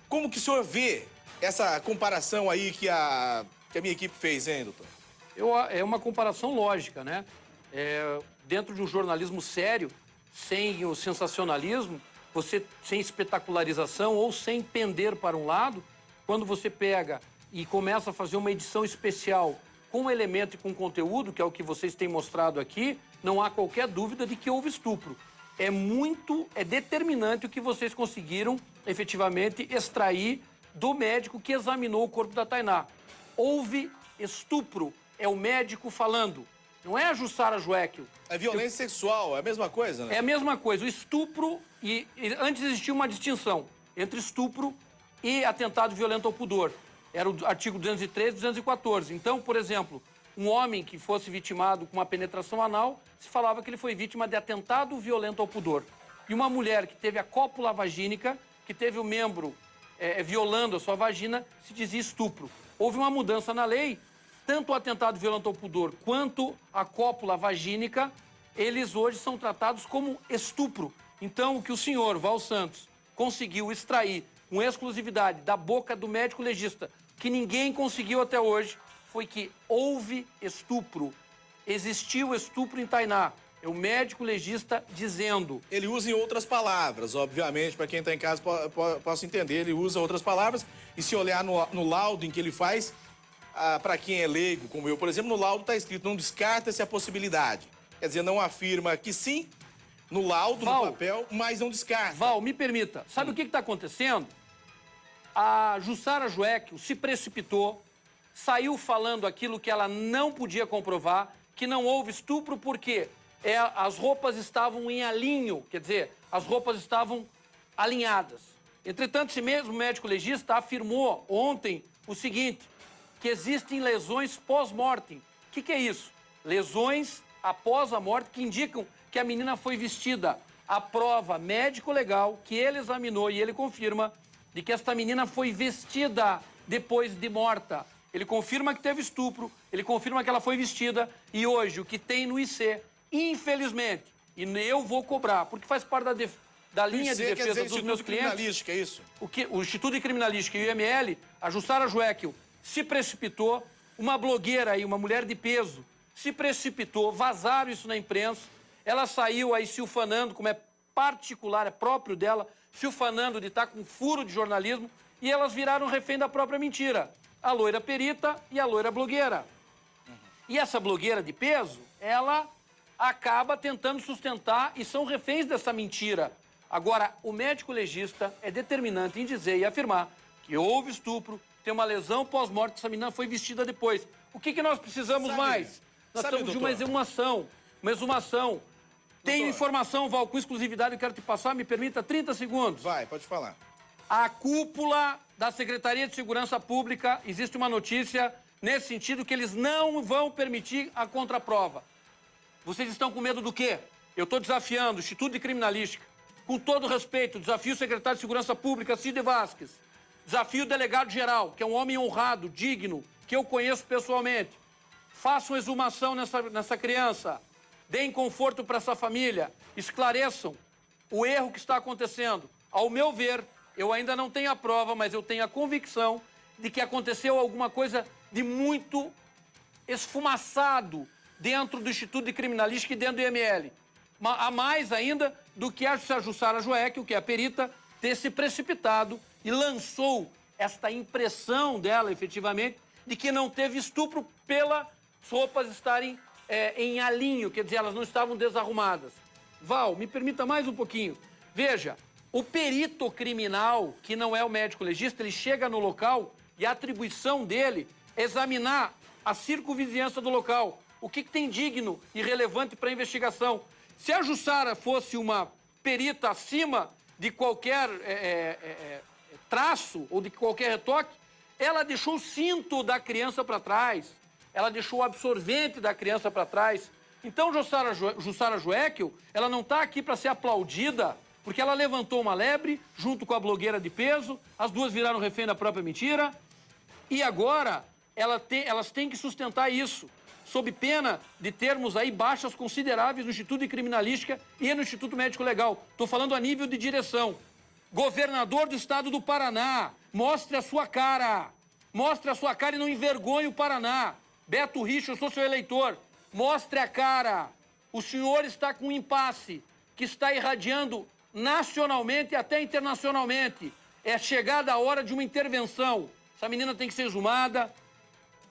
como que o senhor vê essa comparação aí que a minha equipe fez, hein, doutor? É uma comparação lógica, né? Dentro de um jornalismo sério, sem o sensacionalismo, você sem espetacularização ou sem pender para um lado, quando você pega e começa a fazer uma edição especial com elemento e com conteúdo, que é o que vocês têm mostrado aqui, não há qualquer dúvida de que houve estupro. É determinante o que vocês conseguiram, efetivamente, extrair do médico que examinou o corpo da Tainá. Houve estupro, é o médico falando, não é a Jussara Joeckel. É violência sexual, é a mesma coisa, né? É a mesma coisa, o estupro, e antes existia uma distinção entre estupro e atentado violento ao pudor. Era o artigo 213 e 214. Então, por exemplo, um homem que fosse vitimado com uma penetração anal, se falava que ele foi vítima de atentado violento ao pudor. E uma mulher que teve a cópula vagínica, que teve o membro violando a sua vagina, se dizia estupro. Houve uma mudança na lei, tanto o atentado violento ao pudor quanto a cópula vagínica, eles hoje são tratados como estupro. Então, o que o senhor Val Santos conseguiu extrair com exclusividade da boca do médico legista, que ninguém conseguiu até hoje, foi que houve estupro. Existiu estupro em Tainá. É o médico legista dizendo. Ele usa em outras palavras, obviamente, para quem está em casa possa entender. Ele usa outras palavras e se olhar no laudo em que ele faz, para quem é leigo, como eu, por exemplo, no laudo está escrito, não descarta-se a possibilidade. Quer dizer, não afirma que sim, no laudo, no papel, mas não descarta. Val, me permita. Sabe o que está acontecendo? A Jussara Joeckel se precipitou, saiu falando aquilo que ela não podia comprovar, que não houve estupro porque as roupas estavam em alinho, quer dizer, as roupas estavam alinhadas. Entretanto, esse mesmo médico legista afirmou ontem o seguinte, que existem lesões pós-mortem. O que é isso? Lesões após a morte que indicam que a menina foi vestida. A prova médico-legal que ele examinou e ele confirma de que esta menina foi vestida depois de morta. Ele confirma que teve estupro, ele confirma que ela foi vestida e hoje o que tem no IC, infelizmente, e eu vou cobrar, porque faz parte da linha de defesa dos meus clientes. Criminalística, é isso? O Instituto de Criminalística e o IML, a Jussara Joeckel se precipitou, uma blogueira aí, uma mulher de peso, se precipitou, vazaram isso na imprensa, ela saiu aí se ufanando, como é particular, é próprio dela, se ufanando de estar com furo de jornalismo, e elas viraram refém da própria mentira. A loira perita e a loira blogueira. E essa blogueira de peso, ela acaba tentando sustentar e são reféns dessa mentira. Agora, o médico legista é determinante em dizer e afirmar que houve estupro, tem uma lesão pós-morte, essa menina foi vestida depois. O que nós precisamos mais? Nós estamos de uma exumação. Uma exumação. Tenho informação, Val, com exclusividade, eu quero te passar, me permita 30 segundos. Vai, pode falar. A cúpula da Secretaria de Segurança Pública, existe uma notícia nesse sentido que eles não vão permitir a contraprova. Vocês estão com medo do quê? Eu estou desafiando o Instituto de Criminalística, com todo respeito, desafio o secretário de Segurança Pública, Cid Vasquez, desafio o delegado-geral, que é um homem honrado, digno, que eu conheço pessoalmente. Façam exumação nessa criança, deem conforto para essa família, esclareçam o erro que está acontecendo. Ao meu ver, eu ainda não tenho a prova, mas eu tenho a convicção de que aconteceu alguma coisa de muito esfumaçado dentro do Instituto de Criminalística e dentro do IML. A mais ainda do que a Jussara Joeckel, que é a perita, ter se precipitado e lançou esta impressão dela, efetivamente, de que não teve estupro pelas roupas estarem em alinho, quer dizer, elas não estavam desarrumadas. Val, me permita mais um pouquinho. Veja, o perito criminal, que não é o médico legista, ele chega no local e a atribuição dele é examinar a circunvizinhança do local. O que tem digno e relevante para a investigação? Se a Jussara fosse uma perita acima de qualquer traço ou de qualquer retoque, ela deixou o cinto da criança para trás, ela deixou o absorvente da criança para trás. Então, Jussara Joeckel, ela não está aqui para ser aplaudida, porque ela levantou uma lebre junto com a blogueira de peso, as duas viraram refém da própria mentira, e agora elas têm que sustentar isso, sob pena de termos aí baixas consideráveis no Instituto de Criminalística e no Instituto Médico Legal. Estou falando a nível de direção. Governador do estado do Paraná, mostre a sua cara. Mostre a sua cara e não envergonhe o Paraná. Beto Richa, eu sou seu eleitor. Mostre a cara. O senhor está com um impasse que está irradiando nacionalmente e até internacionalmente. É chegada a hora de uma intervenção. Essa menina tem que ser exumada.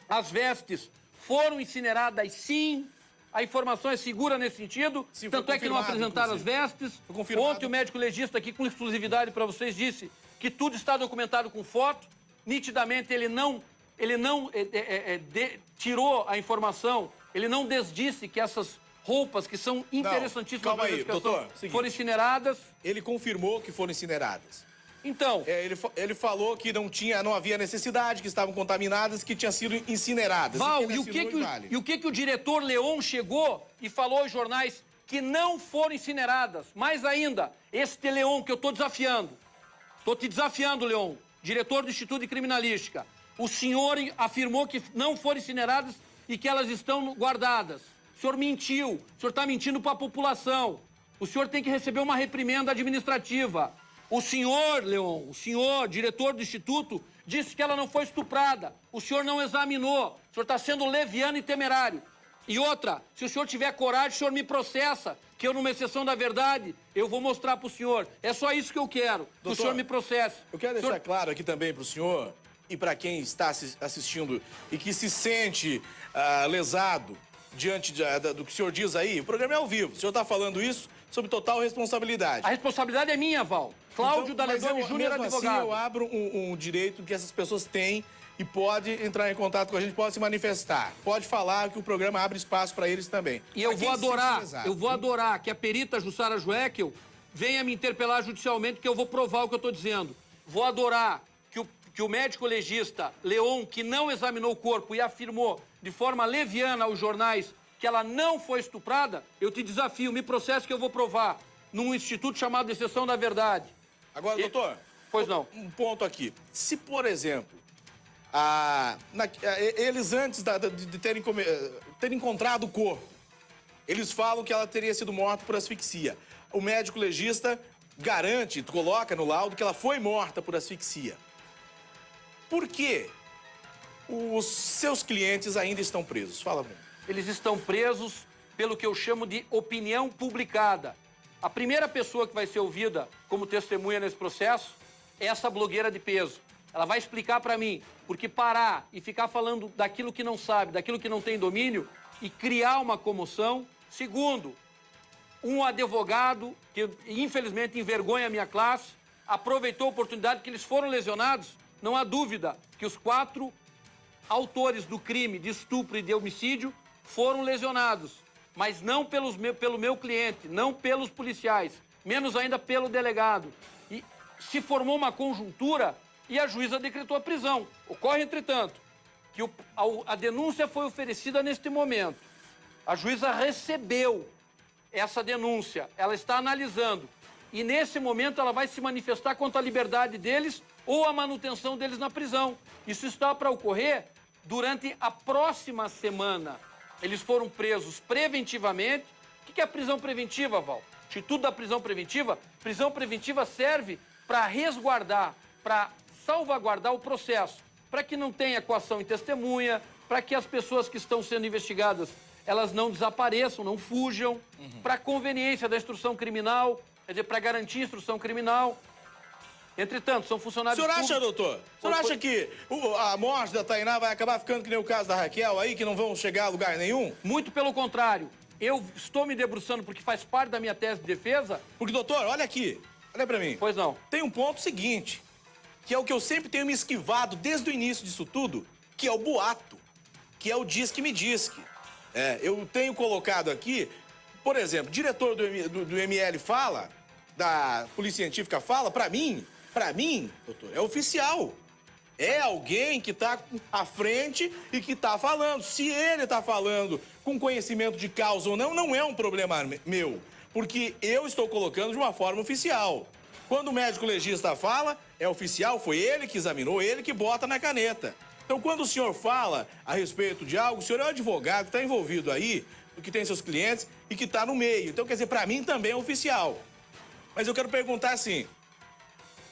As vestes foram incineradas, sim. A informação é segura nesse sentido. Sim, tanto é que não apresentaram as vestes. Ontem o médico legista aqui, com exclusividade para vocês, disse que tudo está documentado com foto. Nitidamente ele não tirou a informação, ele não desdisse que essas roupas que são interessantíssimas para a investigação foram incineradas. Ele confirmou que foram incineradas. Então... ele falou que não havia necessidade, que estavam contaminadas, que tinham sido incineradas. Val, e o que o diretor Leon chegou e falou aos jornais que não foram incineradas? Mais ainda, este Leon que eu estou desafiando. Estou te desafiando, Leon. diretor do Instituto de Criminalística, o senhor afirmou que não foram incineradas e que elas estão guardadas. O senhor mentiu, o senhor está mentindo para a população. O senhor tem que receber uma reprimenda administrativa. O senhor, Leon, o senhor, diretor do Instituto, disse que ela não foi estuprada. O senhor não examinou. O senhor está sendo leviano e temerário. E outra, se o senhor tiver coragem, o senhor me processa, que eu, numa exceção da verdade, eu vou mostrar para o senhor. É só isso que eu quero, que o senhor me processe. Eu quero deixar claro aqui também para o senhor e para quem está assistindo e que se sente lesado diante do que o senhor diz aí, o programa é ao vivo. O senhor está falando isso sob total responsabilidade. A responsabilidade é minha, Val. Cláudio Daledoni Júnior, advogado. Assim, eu abro um direito que essas pessoas têm e pode entrar em contato com a gente, pode se manifestar. Pode falar que o programa abre espaço para eles também. E eu vou adorar que a perita Jussara Joekel venha me interpelar judicialmente, que eu vou provar o que eu estou dizendo. Vou adorar que o médico legista Leon, que não examinou o corpo e afirmou de forma leviana aos jornais que ela não foi estuprada, eu te desafio, me processe que eu vou provar num instituto chamado Exceção da Verdade. Agora, doutor, pois não. Um ponto aqui. Se, por exemplo, eles antes de terem encontrado o corpo, eles falam que ela teria sido morta por asfixia. O médico legista garante, coloca no laudo que ela foi morta por asfixia. Por que os seus clientes ainda estão presos? Fala, Bruno. Eles estão presos pelo que eu chamo de opinião publicada. A primeira pessoa que vai ser ouvida como testemunha nesse processo é essa blogueira de peso. Ela vai explicar para mim, porque parar e ficar falando daquilo que não sabe, daquilo que não tem domínio e criar uma comoção. Segundo, um advogado que infelizmente envergonha a minha classe, aproveitou a oportunidade que eles foram lesionados. Não há dúvida que os 4 autores do crime de estupro e de homicídio foram lesionados, mas não pelo meu cliente, não pelos policiais, menos ainda pelo delegado. E se formou uma conjuntura e a juíza decretou a prisão. Ocorre, entretanto, que a denúncia foi oferecida neste momento. A juíza recebeu essa denúncia, ela está analisando. E nesse momento ela vai se manifestar contra a liberdade deles ou a manutenção deles na prisão. Isso está para ocorrer durante a próxima semana. Eles foram presos preventivamente. O que é prisão preventiva, Val? Instituto da prisão preventiva? Prisão preventiva serve para resguardar, para salvaguardar o processo, para que não tenha coação em testemunha, para que as pessoas que estão sendo investigadas, elas não desapareçam, não fujam, para conveniência da instrução criminal, quer dizer, para garantir a instrução criminal. Entretanto, são funcionários públicos... O senhor acha, doutor? O senhor acha que a morte da Tainá vai acabar ficando que nem o caso da Raquel aí, que não vão chegar a lugar nenhum? Muito pelo contrário. Eu estou me debruçando porque faz parte da minha tese de defesa. Porque, doutor, olha aqui. Olha pra mim. Pois não. Tem um ponto seguinte, que é o que eu sempre tenho me esquivado desde o início disso tudo, que é o boato, que é o diz-que-me-diz-que. Eu tenho colocado aqui, por exemplo, o diretor do ML fala, da Polícia Científica fala, pra mim, doutor, é oficial. É alguém que está à frente e que está falando. Se ele está falando com conhecimento de causa ou não, não é um problema meu. Porque eu estou colocando de uma forma oficial. Quando o médico legista fala, é oficial, foi ele que examinou, ele que bota na caneta. Então, quando o senhor fala a respeito de algo, o senhor é um advogado que está envolvido aí, que tem seus clientes e que está no meio. Então, quer dizer, para mim também é oficial. Mas eu quero perguntar assim...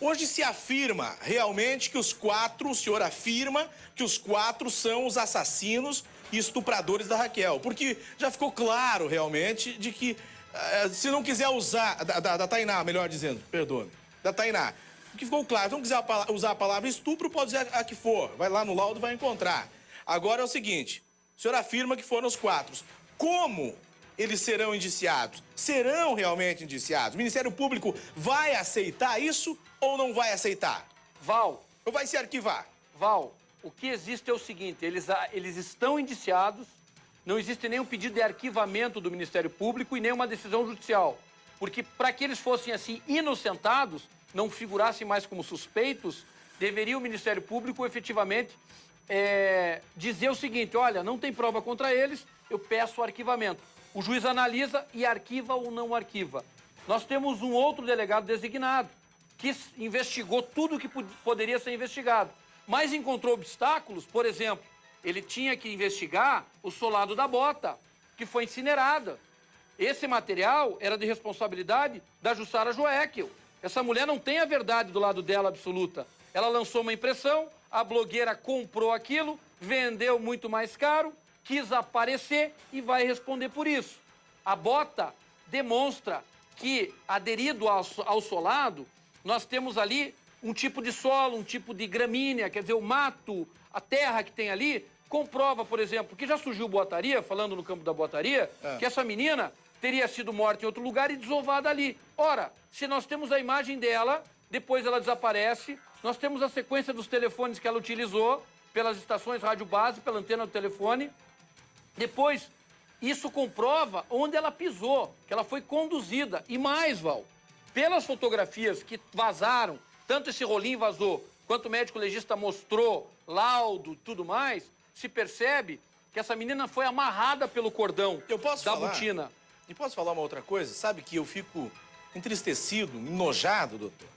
Hoje se afirma realmente que os 4, o senhor afirma que os 4 são os assassinos e estupradores da Raquel. Porque já ficou claro realmente de que, se não quiser usar, da Tainá, melhor dizendo, perdoe, da Tainá, que ficou claro, se não quiser usar a palavra estupro, pode dizer a que for, vai lá no laudo e vai encontrar. Agora é o seguinte, o senhor afirma que foram os 4. Como eles serão indiciados? Serão realmente indiciados? O Ministério Público vai aceitar isso ou não vai aceitar? Val. Ou vai se arquivar? Val, o que existe é o seguinte, eles estão indiciados, não existe nenhum pedido de arquivamento do Ministério Público e nenhuma decisão judicial. Porque para que eles fossem assim inocentados, não figurassem mais como suspeitos, deveria o Ministério Público efetivamente dizer o seguinte, olha, não tem prova contra eles, eu peço o arquivamento. O juiz analisa e arquiva ou não arquiva. Nós temos um outro delegado designado, que investigou tudo o que poderia ser investigado, mas encontrou obstáculos. Por exemplo, ele tinha que investigar o solado da bota, que foi incinerada. Esse material era de responsabilidade da Jussara Joeckel. Essa mulher não tem a verdade do lado dela absoluta. Ela lançou uma impressão, a blogueira comprou aquilo, vendeu muito mais caro, quis aparecer e vai responder por isso. A bota demonstra que, aderido ao solado, nós temos ali um tipo de solo, um tipo de gramínea, quer dizer, o mato, a terra que tem ali, comprova, por exemplo, que já surgiu boataria, falando no campo da boataria, que essa menina teria sido morta em outro lugar e desovada ali. Ora, se nós temos a imagem dela, depois ela desaparece, nós temos a sequência dos telefones que ela utilizou, pelas estações rádio base, pela antena do telefone. Depois, isso comprova onde ela pisou, que ela foi conduzida. E mais, Val, pelas fotografias que vazaram, tanto esse rolinho vazou, quanto o médico legista mostrou, laudo, tudo mais, se percebe que essa menina foi amarrada pelo cordão da botina. E posso falar uma outra coisa? Sabe que eu fico entristecido, enojado, doutor?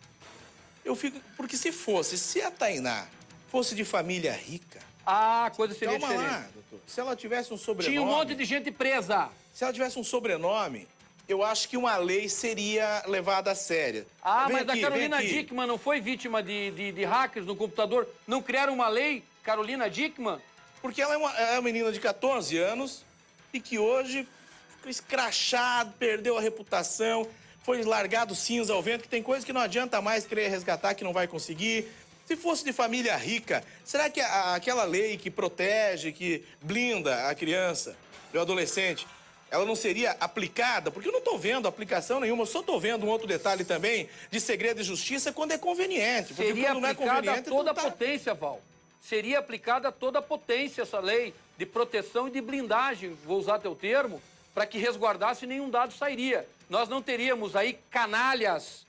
Eu fico... Porque se a Tainá fosse de família rica... Ah, coisa seria Calma diferente. lá, doutor. Se ela tivesse um sobrenome... Tinha um monte de gente presa. Se ela tivesse um sobrenome, eu acho que uma lei seria levada a séria. Ah, Vem mas aqui, a Carolina vem aqui. Dickmann não foi vítima de hackers no computador? Não criaram uma lei, Carolina Dickmann? Porque ela é uma menina de 14 anos e que hoje ficou escrachado, perdeu a reputação, foi largado cinza ao vento, que tem coisa que não adianta mais querer resgatar, que não vai conseguir. Se fosse de família rica, será que aquela lei que protege, que blinda a criança e o adolescente, ela não seria aplicada? Porque eu não estou vendo aplicação nenhuma, eu só estou vendo um outro detalhe também de segredo de justiça quando é conveniente. Porque Seria quando não é aplicada a conveniente, toda a não tá... potência, Val. Seria aplicada a toda a potência essa lei de proteção e de blindagem, vou usar teu termo, para que resguardasse e nenhum dado sairia. Nós não teríamos aí canalhas,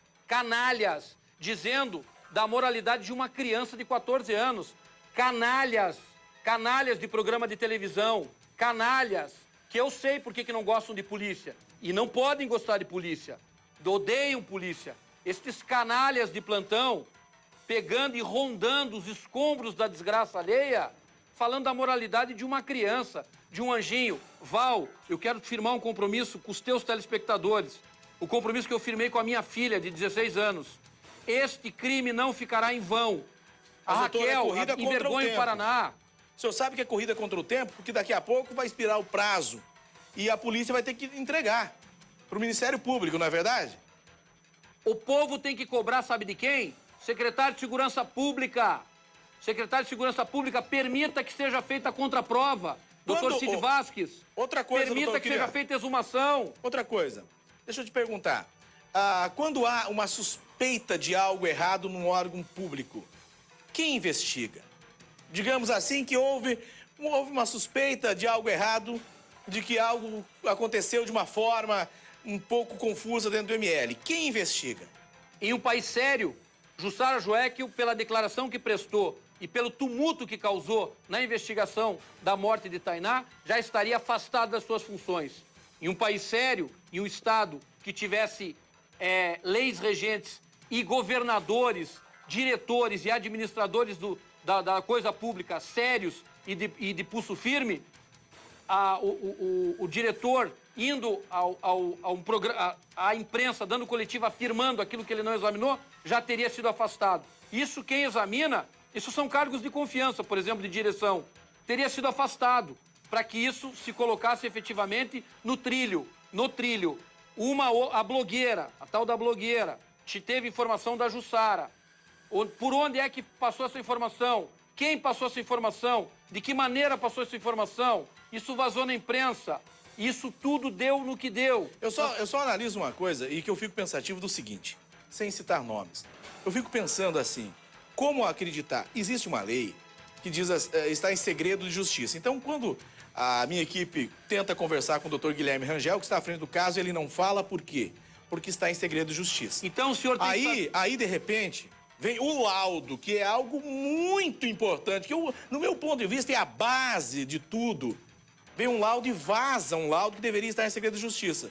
dizendo da moralidade de uma criança de 14 anos. Canalhas de programa de televisão, canalhas, que eu sei por que não gostam de polícia. E não podem gostar de polícia. Odeiam polícia. Estes canalhas de plantão, pegando e rondando os escombros da desgraça alheia, falando da moralidade de uma criança, de um anjinho. Val, eu quero firmar um compromisso com os teus telespectadores. O compromisso que eu firmei com a minha filha, de 16 anos. Este crime não ficará em vão. A Mas, doutor, Raquel, corrida contra o envergonha o tempo. Paraná. O senhor sabe que é corrida contra o tempo, porque daqui a pouco vai expirar o prazo e a polícia vai ter que entregar para o Ministério Público, não é verdade? O povo tem que cobrar, sabe de quem? Secretário de Segurança Pública. Secretário de Segurança Pública, permita que seja feita a contraprova. Doutor Cid Vasques. Outra coisa, permita doutor que seja Guilherme. feita exumação. Outra coisa, deixa eu te perguntar. Quando há uma suspeita de algo errado num órgão público, quem investiga? Digamos assim que houve uma suspeita de algo errado, de que algo aconteceu de uma forma um pouco confusa dentro do ML. Quem investiga? Em um país sério, Jussara Joeckel, pela declaração que prestou e pelo tumulto que causou na investigação da morte de Tainá, já estaria afastada das suas funções. Em um país sério, em um Estado que tivesse leis regentes e governadores, diretores e administradores da coisa pública sérios e de pulso firme, o diretor indo à imprensa, dando coletiva, afirmando aquilo que ele não examinou, já teria sido afastado. Isso quem examina, isso são cargos de confiança, por exemplo, de direção, teria sido afastado para que isso se colocasse efetivamente no trilho. A blogueira, a tal da blogueira, teve informação da Jussara. Por onde é que passou essa informação? Quem passou essa informação? De que maneira passou essa informação? Isso vazou na imprensa. Isso tudo deu no que deu. Eu só analiso uma coisa e que eu fico pensativo do seguinte, sem citar nomes. Eu fico pensando assim, como acreditar? Existe uma lei que diz está em segredo de justiça. Então, quando a minha equipe tenta conversar com o doutor Guilherme Rangel, que está à frente do caso, ele não fala por quê? Porque está em segredo de justiça. Então, o senhor tem Aí, de repente, vem o laudo, que é algo muito importante, que no meu ponto de vista é a base de tudo. Vem um laudo e vaza um laudo que deveria estar em segredo de justiça.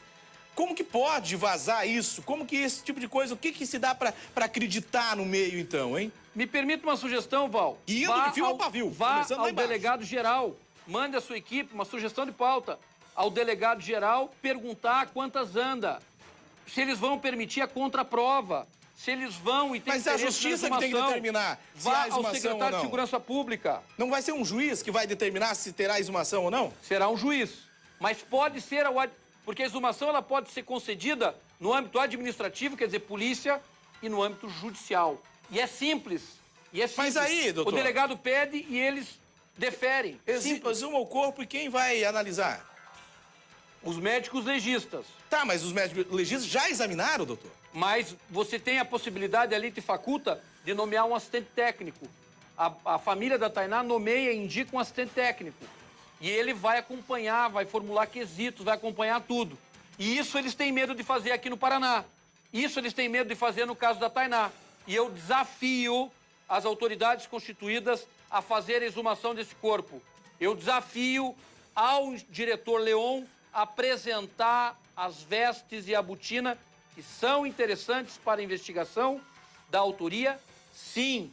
Como que pode vazar isso? Como que esse tipo de coisa, o que se dá pra acreditar no meio, então, hein? Me permite uma sugestão, Val. E indo de fio ao pavio. Vá ao delegado-geral, mande a sua equipe uma sugestão de pauta ao delegado-geral perguntar quantas anda, se eles vão permitir a contraprova, se eles vão e tem Mas é a justiça que tem que determinar se há exumação ou não. Vá ao secretário de Segurança Pública. Não vai ser um juiz que vai determinar se terá exumação ou não? Será um juiz, mas pode ser, porque a exumação ela pode ser concedida no âmbito administrativo, quer dizer, polícia, e no âmbito judicial. E é simples. Mas aí, doutor... O delegado pede e eles deferem. Exuma o corpo e quem vai analisar? Os médicos legistas. Tá, mas os médicos legistas já examinaram, doutor? Mas você tem a possibilidade, a lei te faculta, de nomear um assistente técnico. A família da Tainá nomeia e indica um assistente técnico. E ele vai acompanhar, vai formular quesitos, vai acompanhar tudo. E isso eles têm medo de fazer aqui no Paraná. Isso eles têm medo de fazer no caso da Tainá. E eu desafio as autoridades constituídas a fazer a exumação desse corpo. Eu desafio ao diretor Leon apresentar as vestes e a botina que são interessantes para a investigação da autoria, sim.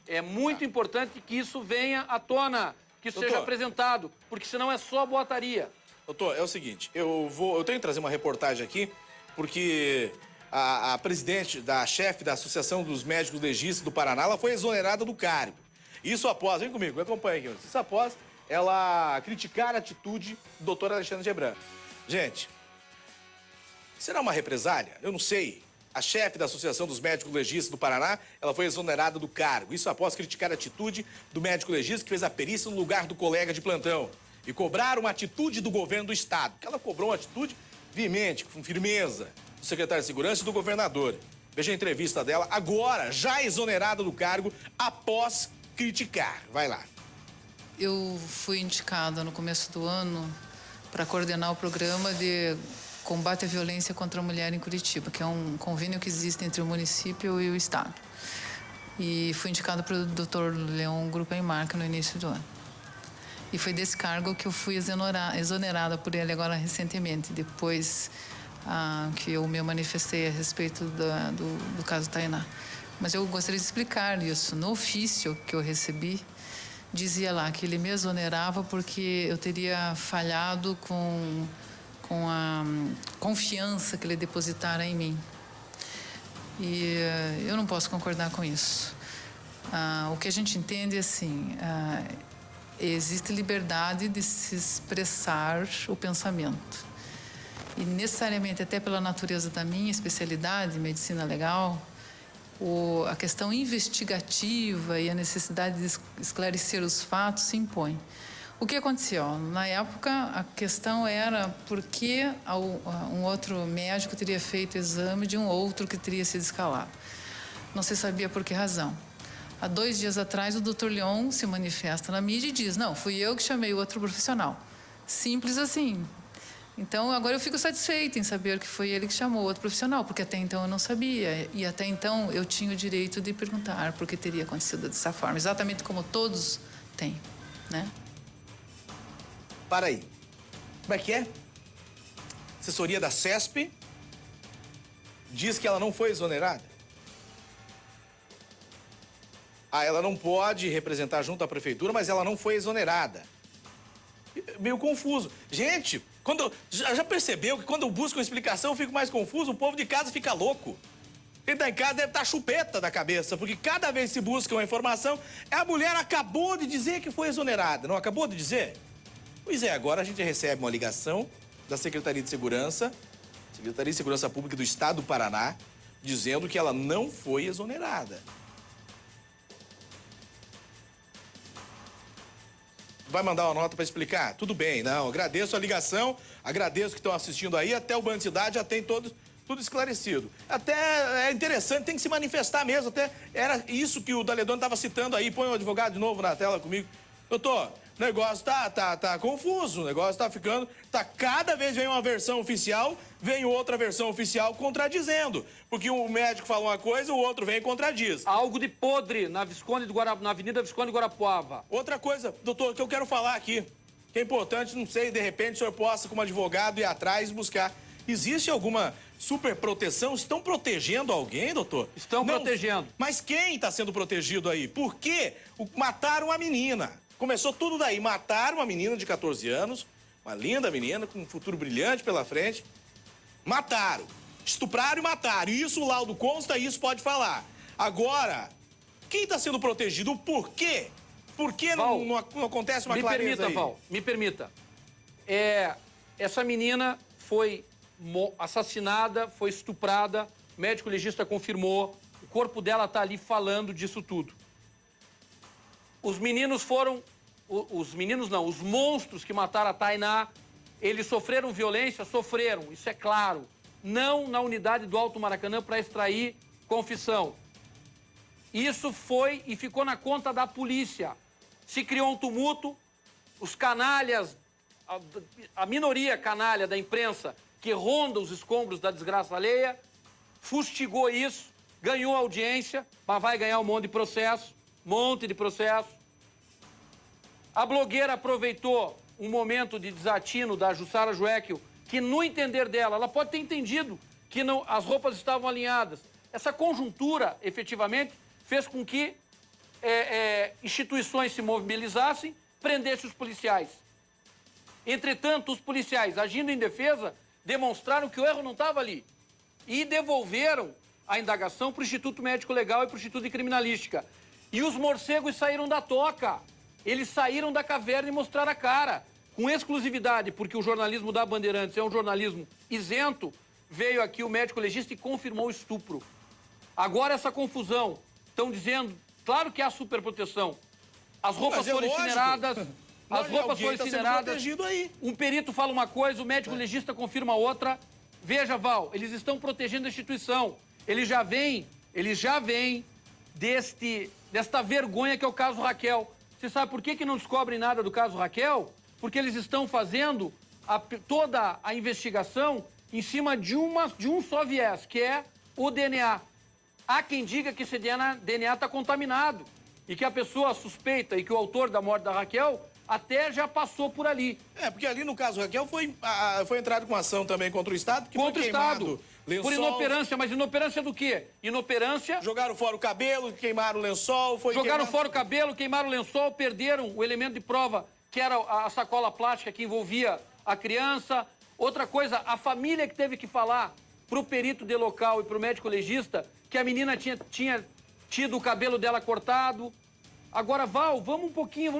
É muito importante que isso venha à tona, que isso seja apresentado, porque senão é só boataria. Doutor, é o seguinte, eu tenho que trazer uma reportagem aqui, porque a presidente, chefe da Associação dos Médicos Legistas do Paraná, ela foi exonerada do cargo. Isso após, vem comigo, acompanha aqui, isso após ela criticar a atitude do doutor Alexandre Gebran. Gente, será uma represália? Eu não sei. A chefe da Associação dos Médicos Legistas do Paraná, ela foi exonerada do cargo. Isso após criticar a atitude do médico legista que fez a perícia no lugar do colega de plantão. E cobrar uma atitude do governo do estado. Porque ela cobrou uma atitude veemente, com firmeza, do secretário de Segurança e do governador. Veja a entrevista dela agora, já exonerada do cargo, após criticar. Vai lá. Eu fui indicada no começo do ano para coordenar o programa de combate à violência contra a mulher em Curitiba, que é um convênio que existe entre o município e o estado. E fui indicada pelo Dr. Leon Gruppenmark no início do ano. E foi desse cargo que eu fui exonerada por ele agora recentemente, depois que eu me manifestei a respeito do caso Tainá. Mas eu gostaria de explicar isso. No ofício que eu recebi, dizia lá que ele me exonerava porque eu teria falhado com a confiança que ele depositara em mim. E eu não posso concordar com isso. O que a gente entende é assim, existe liberdade de se expressar o pensamento. E necessariamente, até pela natureza da minha especialidade, medicina legal, a questão investigativa e a necessidade de esclarecer os fatos se impõe. O que aconteceu? Na época, a questão era por que um outro médico teria feito exame de um outro que teria sido escalado. Não se sabia por que razão. Há 2 dias atrás, o Dr. Leon se manifesta na mídia e diz, não, fui eu que chamei o outro profissional. Simples assim. Então, agora eu fico satisfeita em saber que foi ele que chamou o outro profissional, porque até então eu não sabia. E até então eu tinha o direito de perguntar por que teria acontecido dessa forma, exatamente como todos têm, né? Para aí. Como é que é? Assessoria da CESP diz que ela não foi exonerada. Ela não pode representar junto à prefeitura, mas ela não foi exonerada. Meio confuso. Gente, já percebeu que quando eu busco uma explicação eu fico mais confuso? O povo de casa fica louco. Quem tá em casa deve estar chupeta da cabeça, porque cada vez que se busca uma informação, a mulher acabou de dizer que foi exonerada. Não acabou de dizer? Pois é, agora a gente recebe uma ligação da Secretaria de Segurança Pública do Estado do Paraná, dizendo que ela não foi exonerada. Vai mandar uma nota para explicar? Tudo bem, não. Agradeço a ligação, agradeço que estão assistindo aí, até o Band Cidade já tem tudo esclarecido. Até é interessante, tem que se manifestar mesmo, até era isso que o Daledoni estava citando aí. Põe o advogado de novo na tela comigo. Doutor, o negócio tá confuso, o negócio tá ficando... cada vez vem uma versão oficial, vem outra versão oficial contradizendo. Porque o médico fala uma coisa, o outro vem e contradiz. Algo de podre na Avenida Visconde de Guarapuava. Outra coisa, doutor, que eu quero falar aqui, que é importante, não sei, de repente o senhor possa, como advogado, ir atrás e buscar. Existe alguma superproteção? Estão protegendo alguém, doutor? Estão protegendo. Mas quem está sendo protegido aí? Por quê? Mataram a menina. Começou tudo daí. Mataram uma menina de 14 anos, uma linda menina com um futuro brilhante pela frente. Mataram. Estupraram e mataram. Isso o laudo consta, isso pode falar. Agora, quem está sendo protegido? Por quê? Por que não acontece uma clareza aí? Me permita, Val, me permita. Essa menina foi assassinada, foi estuprada, o médico legista confirmou, o corpo dela está ali falando disso tudo. Os meninos foram... Os meninos não, os monstros que mataram a Tainá, eles sofreram violência? Sofreram, isso é claro. Não na unidade do Alto Maracanã para extrair confissão. Isso foi e ficou na conta da polícia. Se criou um tumulto, os canalhas, a minoria canalha da imprensa que ronda os escombros da desgraça alheia, fustigou isso, ganhou audiência, mas vai ganhar um monte de processo. A blogueira aproveitou um momento de desatino da Jussara Joeckel, que no entender dela, ela pode ter entendido que não, as roupas estavam alinhadas. Essa conjuntura, efetivamente, fez com que instituições se mobilizassem, prendessem os policiais. Entretanto, os policiais, agindo em defesa, demonstraram que o erro não estava ali e devolveram a indagação para o Instituto Médico Legal e para o Instituto de Criminalística. E os morcegos saíram da toca. Eles saíram da caverna e mostraram a cara. Com exclusividade, porque o jornalismo da Bandeirantes é um jornalismo isento, veio aqui o médico legista e confirmou o estupro. Agora essa confusão, estão dizendo, claro que há superproteção. As roupas foram incineradas, as roupas foram incineradas. Um perito fala uma coisa, o médico legista confirma outra. Veja, Val, eles estão protegendo a instituição. Eles já vêm desta vergonha que é o caso Raquel. Você sabe por que não descobrem nada do caso Raquel? Porque eles estão fazendo toda a investigação em cima de um só viés, que é o DNA. Há quem diga que esse DNA está contaminado e que a pessoa suspeita e que o autor da morte da Raquel até já passou por ali. Porque ali no caso Raquel foi entrado com ação também contra o Estado, que contra foi queimado. O Estado. Por inoperância, mas inoperância do quê? Inoperância... Jogaram fora o cabelo, queimaram o lençol... Jogaram fora o cabelo, queimaram o lençol, perderam o elemento de prova, que era a sacola plástica que envolvia a criança. Outra coisa, a família que teve que falar pro perito de local e pro médico legista que a menina tinha tido o cabelo dela cortado. Agora, Val, vamos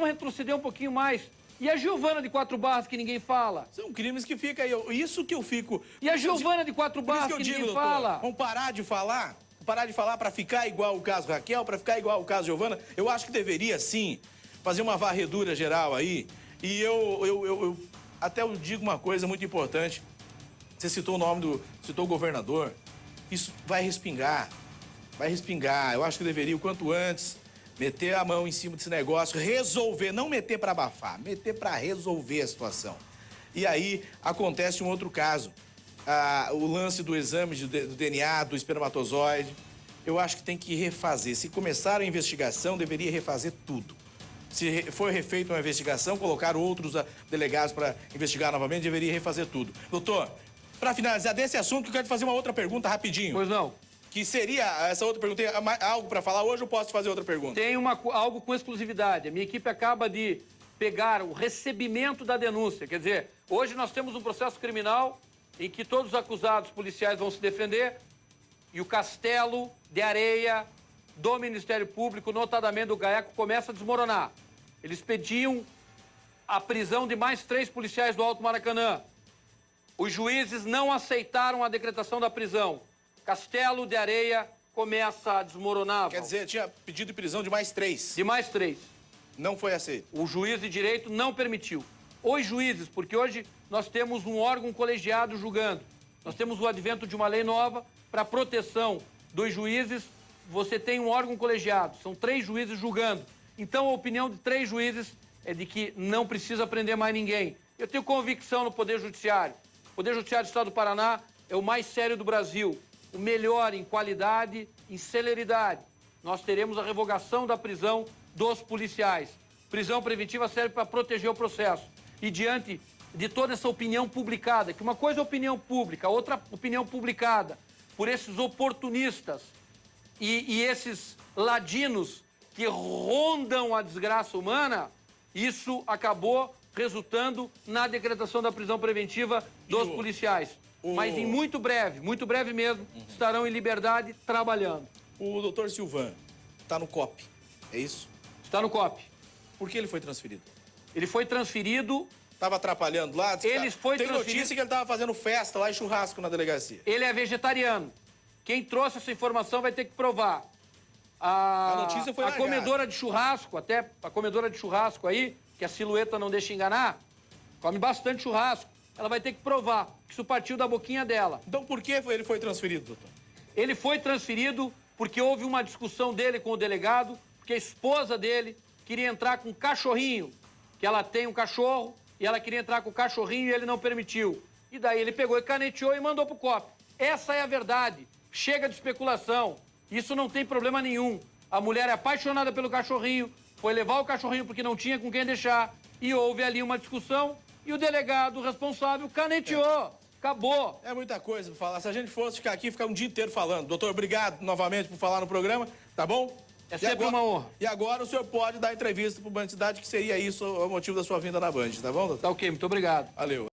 retroceder um pouquinho mais. E a Giovana de 4 Barras que ninguém fala? São crimes que ficam aí. Isso que eu fico... E a Giovana de 4 Barras que ninguém fala? Vamos parar de falar? Parar de falar para ficar igual o caso Raquel, para ficar igual o caso Giovana? Eu acho que deveria, sim, fazer uma varredura geral aí. E eu até eu digo uma coisa muito importante. Você citou citou o governador. Isso vai respingar. Vai respingar. Eu acho que deveria, o quanto antes, meter a mão em cima desse negócio, resolver, não meter para abafar, meter para resolver a situação. E aí acontece um outro caso. O lance do exame do DNA, do espermatozoide. Eu acho que tem que refazer. Se começar a investigação, deveria refazer tudo. Se for refeita uma investigação, colocar outros delegados para investigar novamente, deveria refazer tudo. Doutor, para finalizar desse assunto, eu quero te fazer uma outra pergunta rapidinho. Pois não. Que seria essa outra pergunta. Tem algo para falar hoje ou posso te fazer outra pergunta? Tem algo com exclusividade. A minha equipe acaba de pegar o recebimento da denúncia. Quer dizer, hoje nós temos um processo criminal em que todos os acusados policiais vão se defender e o castelo de areia do Ministério Público, notadamente do GAECO, começa a desmoronar. Eles pediam a prisão de mais 3 policiais do Alto Maracanã. Os juízes não aceitaram a decretação da prisão. Castelo de areia começa a desmoronar. Quer dizer, tinha pedido de prisão de mais 3. De mais 3. Não foi aceito. O juiz de direito não permitiu. Os juízes, porque hoje nós temos um órgão colegiado julgando. Nós temos o advento de uma lei nova para proteção dos juízes. Você tem um órgão colegiado, são 3 juízes julgando. Então a opinião de 3 juízes é de que não precisa prender mais ninguém. Eu tenho convicção no Poder Judiciário. O Poder Judiciário do Estado do Paraná é o mais sério do Brasil. O melhor em qualidade, em celeridade. Nós teremos a revogação da prisão dos policiais. Prisão preventiva serve para proteger o processo. E diante de toda essa opinião publicada, que uma coisa é opinião pública, outra opinião publicada por esses oportunistas e esses ladinos que rondam a desgraça humana, isso acabou resultando na decretação da prisão preventiva dos policiais. Mas em muito breve mesmo, estarão em liberdade trabalhando. O doutor Silvan está no COP, é isso? Está no COP. Por que ele foi transferido? Ele foi transferido... Estava atrapalhando lá? Tem notícia que ele estava fazendo festa lá e churrasco na delegacia. Ele é vegetariano. Quem trouxe essa informação vai ter que provar. A notícia foi largada. Comedora de churrasco, até a comedora de churrasco aí, que a silhueta não deixa enganar, come bastante churrasco. Ela vai ter que provar que isso partiu da boquinha dela. Então por que ele foi transferido, doutor? Ele foi transferido porque houve uma discussão dele com o delegado, porque a esposa dele queria entrar com um cachorrinho, que ela tem um cachorro, e ela queria entrar com o cachorrinho e ele não permitiu. E daí ele pegou e caneteou e mandou pro COP. Essa é a verdade. Chega de especulação. Isso não tem problema nenhum. A mulher é apaixonada pelo cachorrinho, foi levar o cachorrinho porque não tinha com quem deixar, e houve ali uma discussão, e o delegado responsável caneteou. Acabou. É muita coisa pra falar. Se a gente fosse ficar aqui, ficar um dia inteiro falando. Doutor, obrigado novamente por falar no programa, tá bom? É sempre uma honra. E agora o senhor pode dar entrevista pro Band Cidade, que seria isso o motivo da sua vinda na Band, tá bom, doutor? Tá ok, muito obrigado. Valeu.